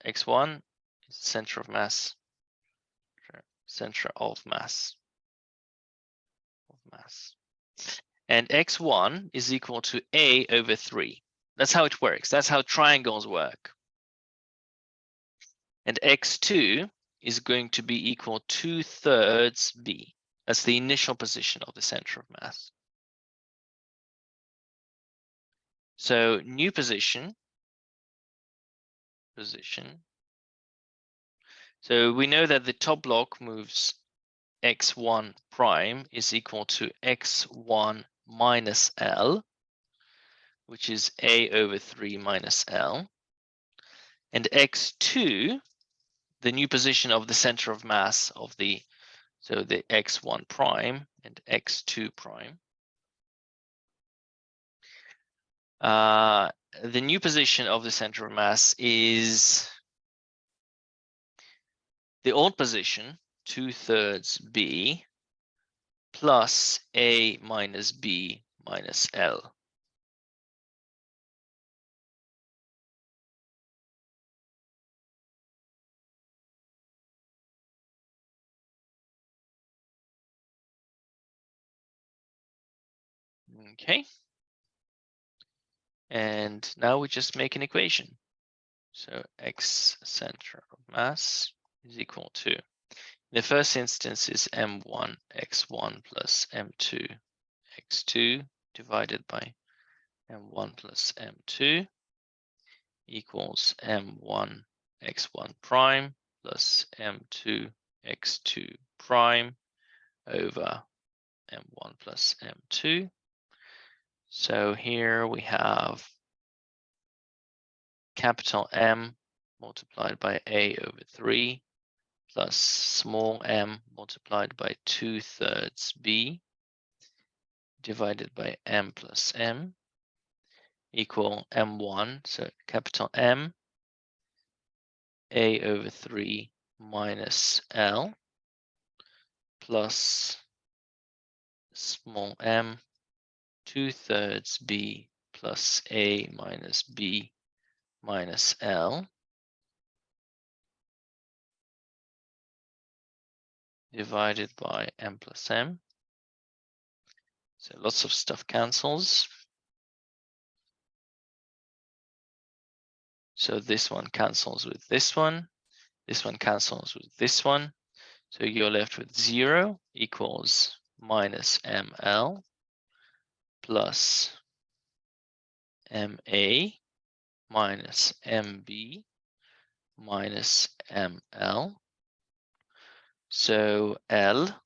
x1 is center of mass, And x1 is equal to a over 3. That's how it works. That's how triangles work. And x2 is going to be equal to 2/3 b. That's the initial position of the center of mass. So new position. So we know that the top block moves x1 prime is equal to x1 minus L, which is a over 3 minus L. And x2, the new position of the center of mass of the x1 prime and x2 prime. The new position of the center of mass is the old position, 2/3 b plus a minus b minus L. Okay. And now we just make an equation. So x center of mass is equal to, the first instance is m1 x1 plus m2 x2 divided by m1 plus m2 equals m1 x1 prime plus m2 x2 prime over m1 plus m2. So here we have capital M multiplied by A over 3 plus small m multiplied by 2/3 B divided by m plus m equal m1, so capital M, A over 3 minus L plus small m 2/3 B plus A minus B minus L divided by m plus m. So lots of stuff cancels. So this one cancels with this one cancels with this one. So you're left with 0 equals minus ml plus ma minus mb minus ml. So L,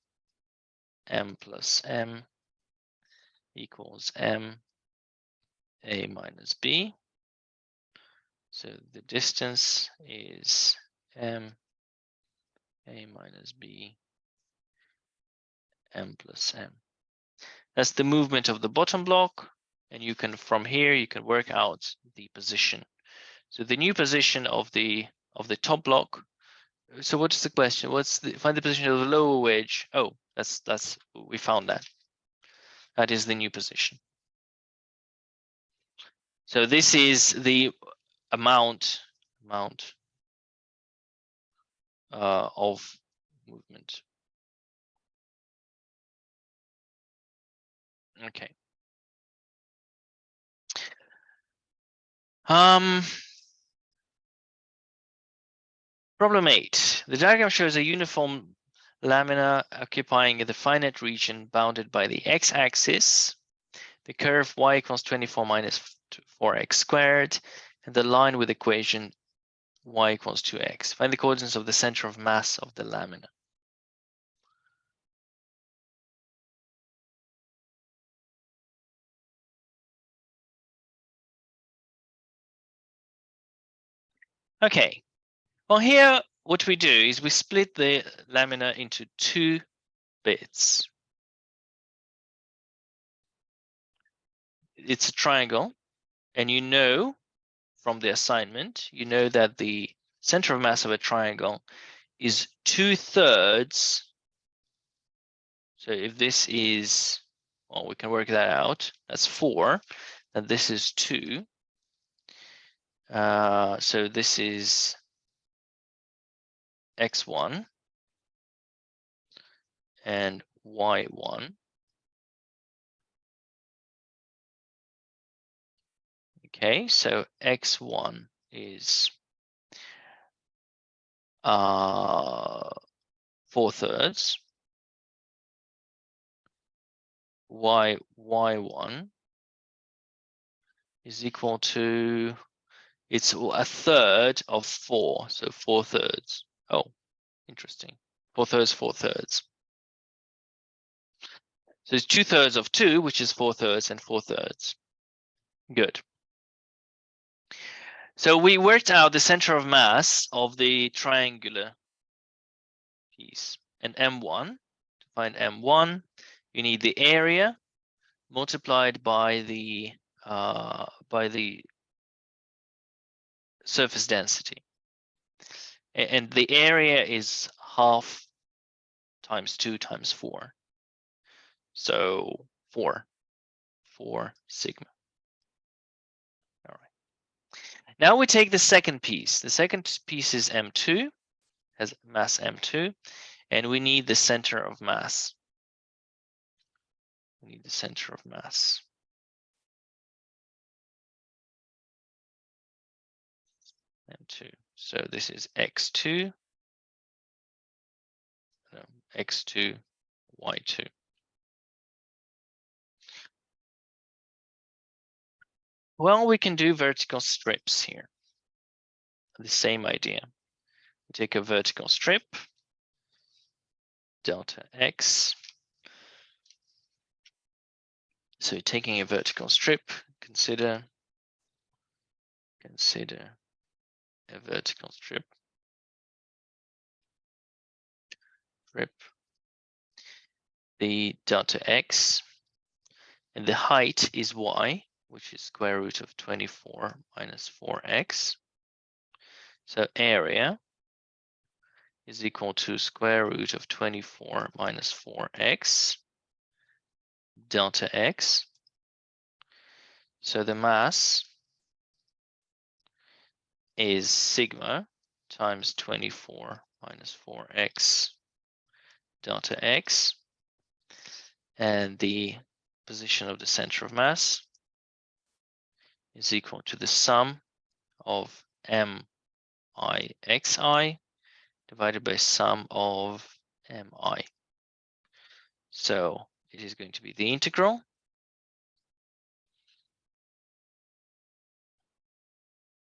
m plus m equals m a minus b. So the distance is m a minus b m plus m. That's the movement of the bottom block, and you can, from here, you can work out the position. So the new position of the top block. So what's the question? Find the position of the lower wedge? Oh, that's we found that. That is the new position. So this is the amount of movement. Okay. Problem 8. The diagram shows a uniform lamina occupying a definite region bounded by the x-axis, the curve y equals 24 minus 4x squared, and the line with equation y equals 2x. Find the coordinates of the center of mass of the lamina. Okay, well here what we do is we split the lamina into 2 bits. It's a triangle, and you know from the assignment, you know that the center of mass of a triangle is 2/3. So if this is, well, we can work that out. That's 4, and this is 2. So this is x1 and y1. Okay, so x1 is 4/3. y1 is equal to, it's 1/3 of 4, so 4/3. Oh, interesting. 4/3, 4/3. So it's 2/3 of 2, which is 4/3 and 4/3. Good. So we worked out the center of mass of the triangular piece. And M1, to find M1, you need the area multiplied by the surface density. And the area is half times 2 times 4. So 4 sigma. All right. Now we take the second piece. The second piece is M2, has mass M2, and we need the center of mass. We need the center of mass. M2. So this is X2, no, X2, Y2. Well, we can do vertical strips here. The same idea. We take a vertical strip, delta X. So taking a vertical strip, consider a vertical strip. The delta X, and the height is Y, which is square root of 24 minus 4x. So area is equal to square root of 24 minus 4x delta X. So the mass is sigma times 24 minus 4x delta X. And the position of the center of mass is equal to the sum of MIXI divided by sum of MI. So it is going to be the integral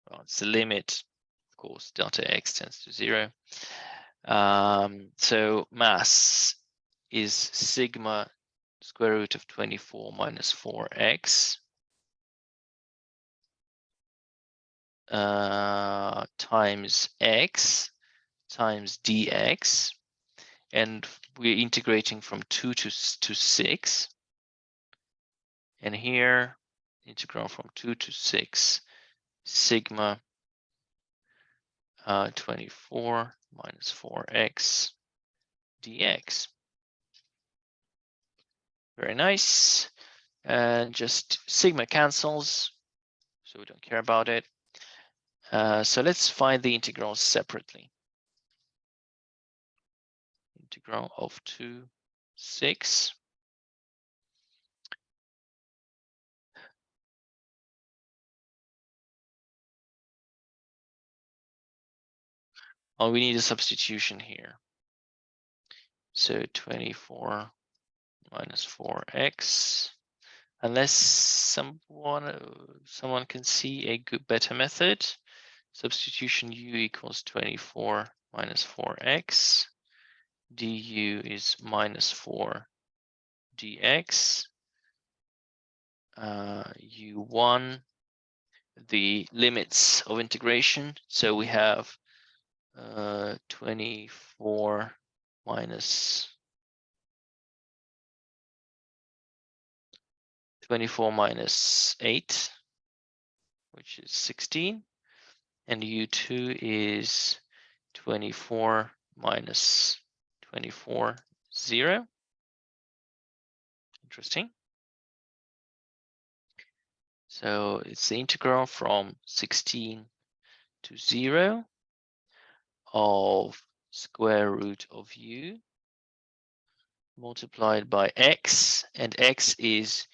well, it's the limit, of course, delta X tends to 0. So mass is sigma square root of 24 minus 4x times x times dx, and we're integrating from 2 to 6, and here integral from 2 to 6 sigma 24 minus 4x dx. Very nice. And just sigma cancels, so we don't care about it. So let's find the integrals separately. Integral of 2, 6. Oh, we need a substitution here. So 24 minus 4x. Unless someone can see a better method. Substitution u equals 24 minus 4x. du is minus 4 dx. U1, the limits of integration. So we have 24 minus 8, which is 16, and U2 is 24 minus 24, 0. Interesting. So it's the integral from 16 to 0 of square root of u multiplied by x, and x is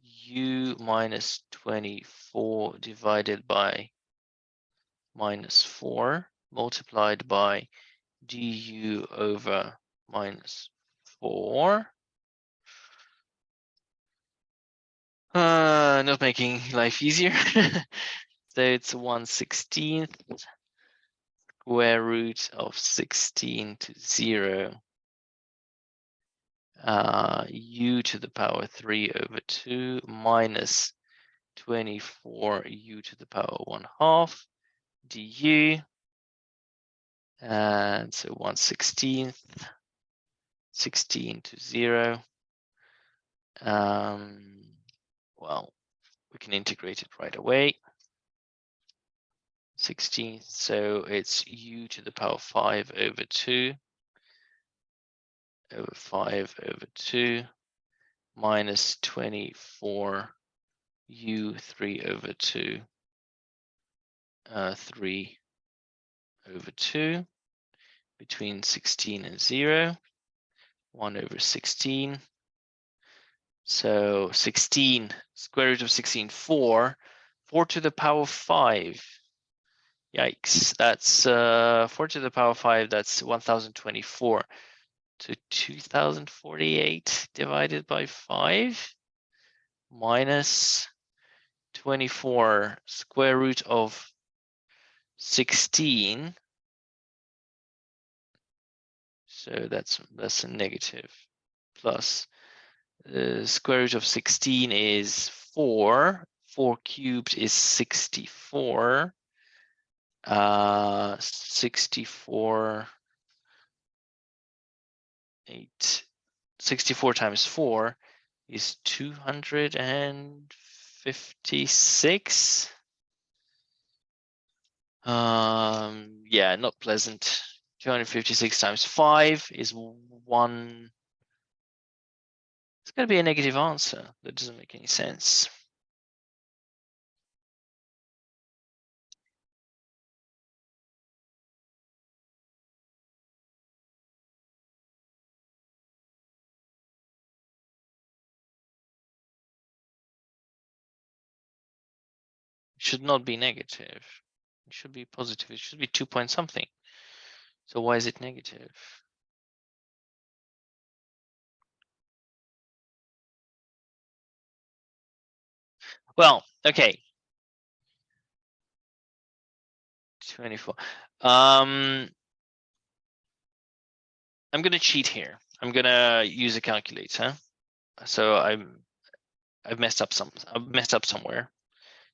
u minus 24 divided by minus 4 multiplied by du over minus 4. Not making life easier. So it's 1/16 square root of 16 to 0 u to the power 3 over 2 minus 24 u to the power 1/2 du, and so 1/16 16 to 0. Well, we can integrate it right away. 16, so it's u to the power 5 over 2 over 5 over 2 minus 24 u 3 over 2 3 over 2 between 16 and 0, 1 over 16. So 16, square root of 16, 4. 4 to the power 5. Yikes, that's 4 to the power 5, that's 1024. So 2048 divided by 5 minus 24 square root of 16. So that's a negative, plus square root of 16 is 4. 4 cubed is 64. 64 times 4 is 256. Yeah, not pleasant. 256 times 5 is 1. It's going to be a negative answer. That doesn't make any sense. It should not be negative. It should be positive. It should be 2 point something. So why is it negative? Well, okay. 24. I'm going to cheat here. I'm going to use a calculator. So I've messed up somewhere.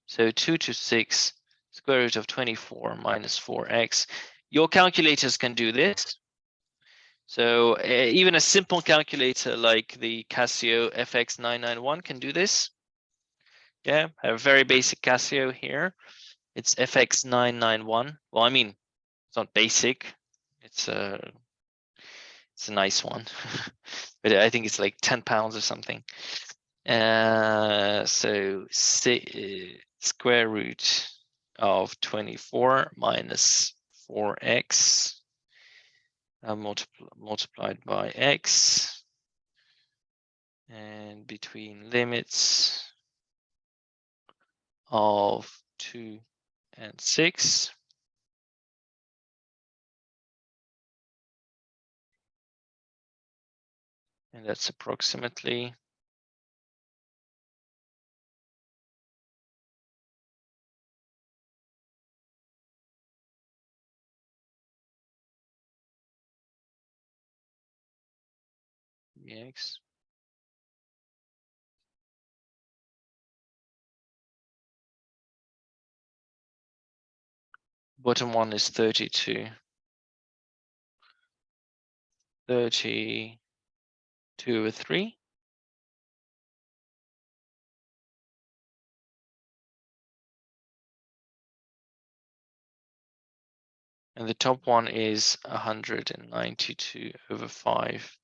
So 2 to 6 square root of 24 minus 4x. Your calculators can do this. So even a simple calculator like the Casio FX991 can do this. Yeah, I have a very basic Casio here. It's FX991. Well, I mean, it's not basic. It's a nice one, but I think it's like £10 or something. So square root of 24 minus 4x multiplied by x, and between limits of 2 and 6. And that's approximately x. Bottom one is 32. 32 over 3. And the top one is 192 over 5.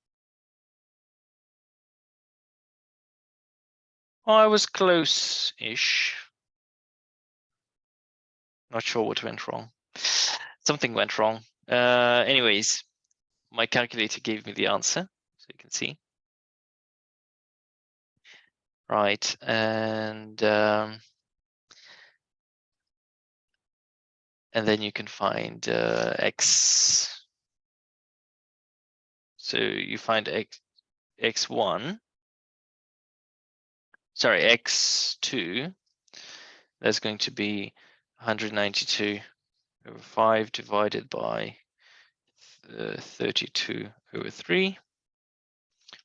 Well, I was close-ish. Not sure what went wrong. Something went wrong. Anyways, my calculator gave me the answer, so you can see. Right, and then you can find x. So you find x1. Sorry, x2. That's going to be 192 over 5 divided by 32 over 3,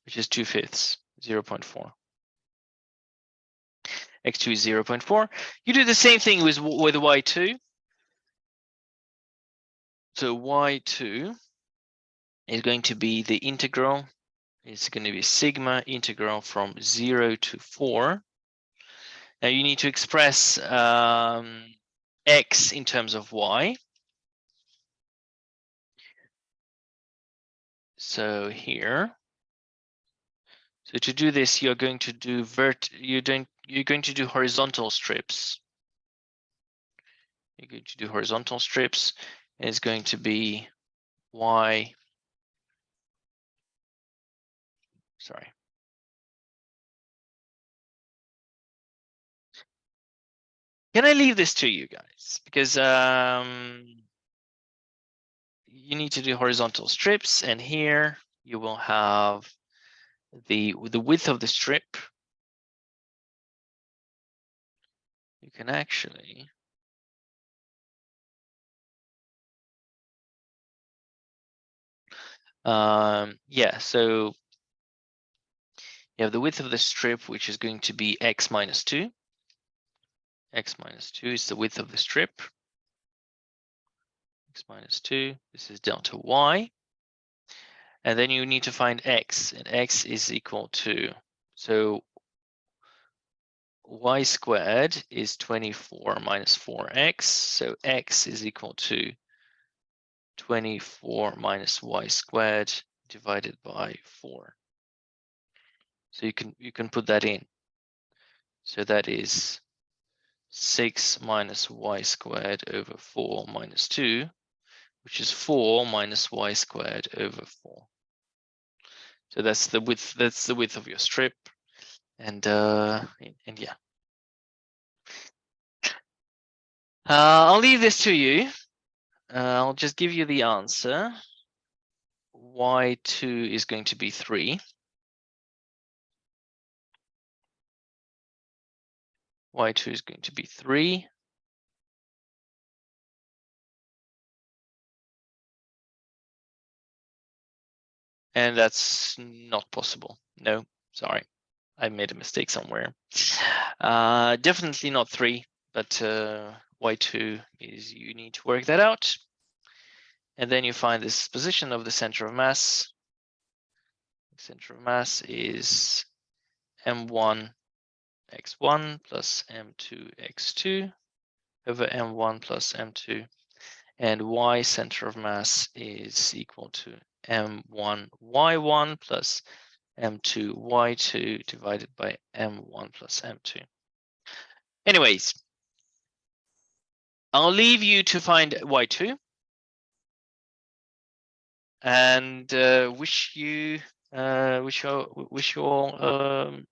which is 2/5, 0.4. x2 is 0.4. You do the same thing with y2. So y2 is going to be the integral. It's going to be sigma integral from 0 to 4. Now you need to express x in terms of y. So here, so to do this, you're going to do horizontal strips. You're going to do horizontal strips. And it's going to be y. Sorry. Can I leave this to you guys? Because you need to do horizontal strips, and here you will have the width of the strip. You can actually yeah, so you have the width of the strip, which is going to be x minus 2. X minus 2 is the width of the strip. X minus 2, this is delta y. And then you need to find x, and x is equal to, so y squared is 24 minus 4x, so x is equal to 24 minus y squared divided by 4. So you can put that in. So that is 6 minus y squared over 4 minus 2, which is 4 minus y squared over 4. So that's the width. That's the width of your strip, and yeah. I'll leave this to you. I'll just give you the answer. Y2 is going to be 3. Y2 is going to be 3. And that's not possible. No, sorry. I made a mistake somewhere. Definitely not 3, but Y2 is, you need to work that out. And then you find this position of the center of mass. The center of mass is M1 x1 plus M2 x2 over M1 plus M2. And Y center of mass is equal to M1 Y1 plus M2 Y2 divided by M1 plus M2. Anyways, I'll leave you to find Y2 and wish you all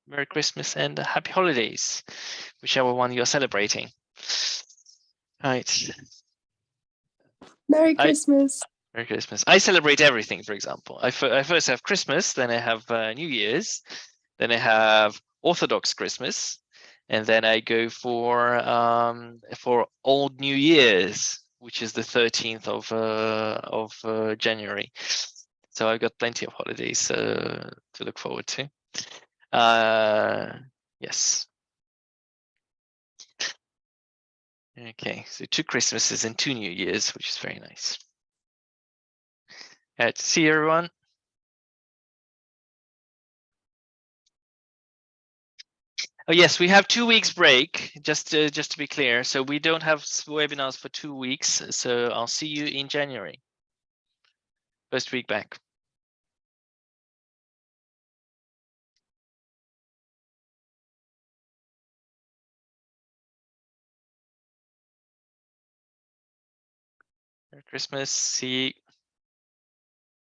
Merry Christmas and Happy Holidays, whichever one you're celebrating. Right. Merry Christmas. Merry Christmas. I celebrate everything, for example. I first have Christmas, then I have New Year's, then I have Orthodox Christmas, and then I go for Old New Year's, which is the 13th of January. So I've got plenty of holidays to look forward to. Yes. Okay, so 2 Christmases and 2 New Years, which is very nice. All right, see you, everyone. Oh yes, we have 2 weeks break, just to be clear. So we don't have webinars for 2 weeks. So I'll see you in January. First week back. Merry Christmas. See you.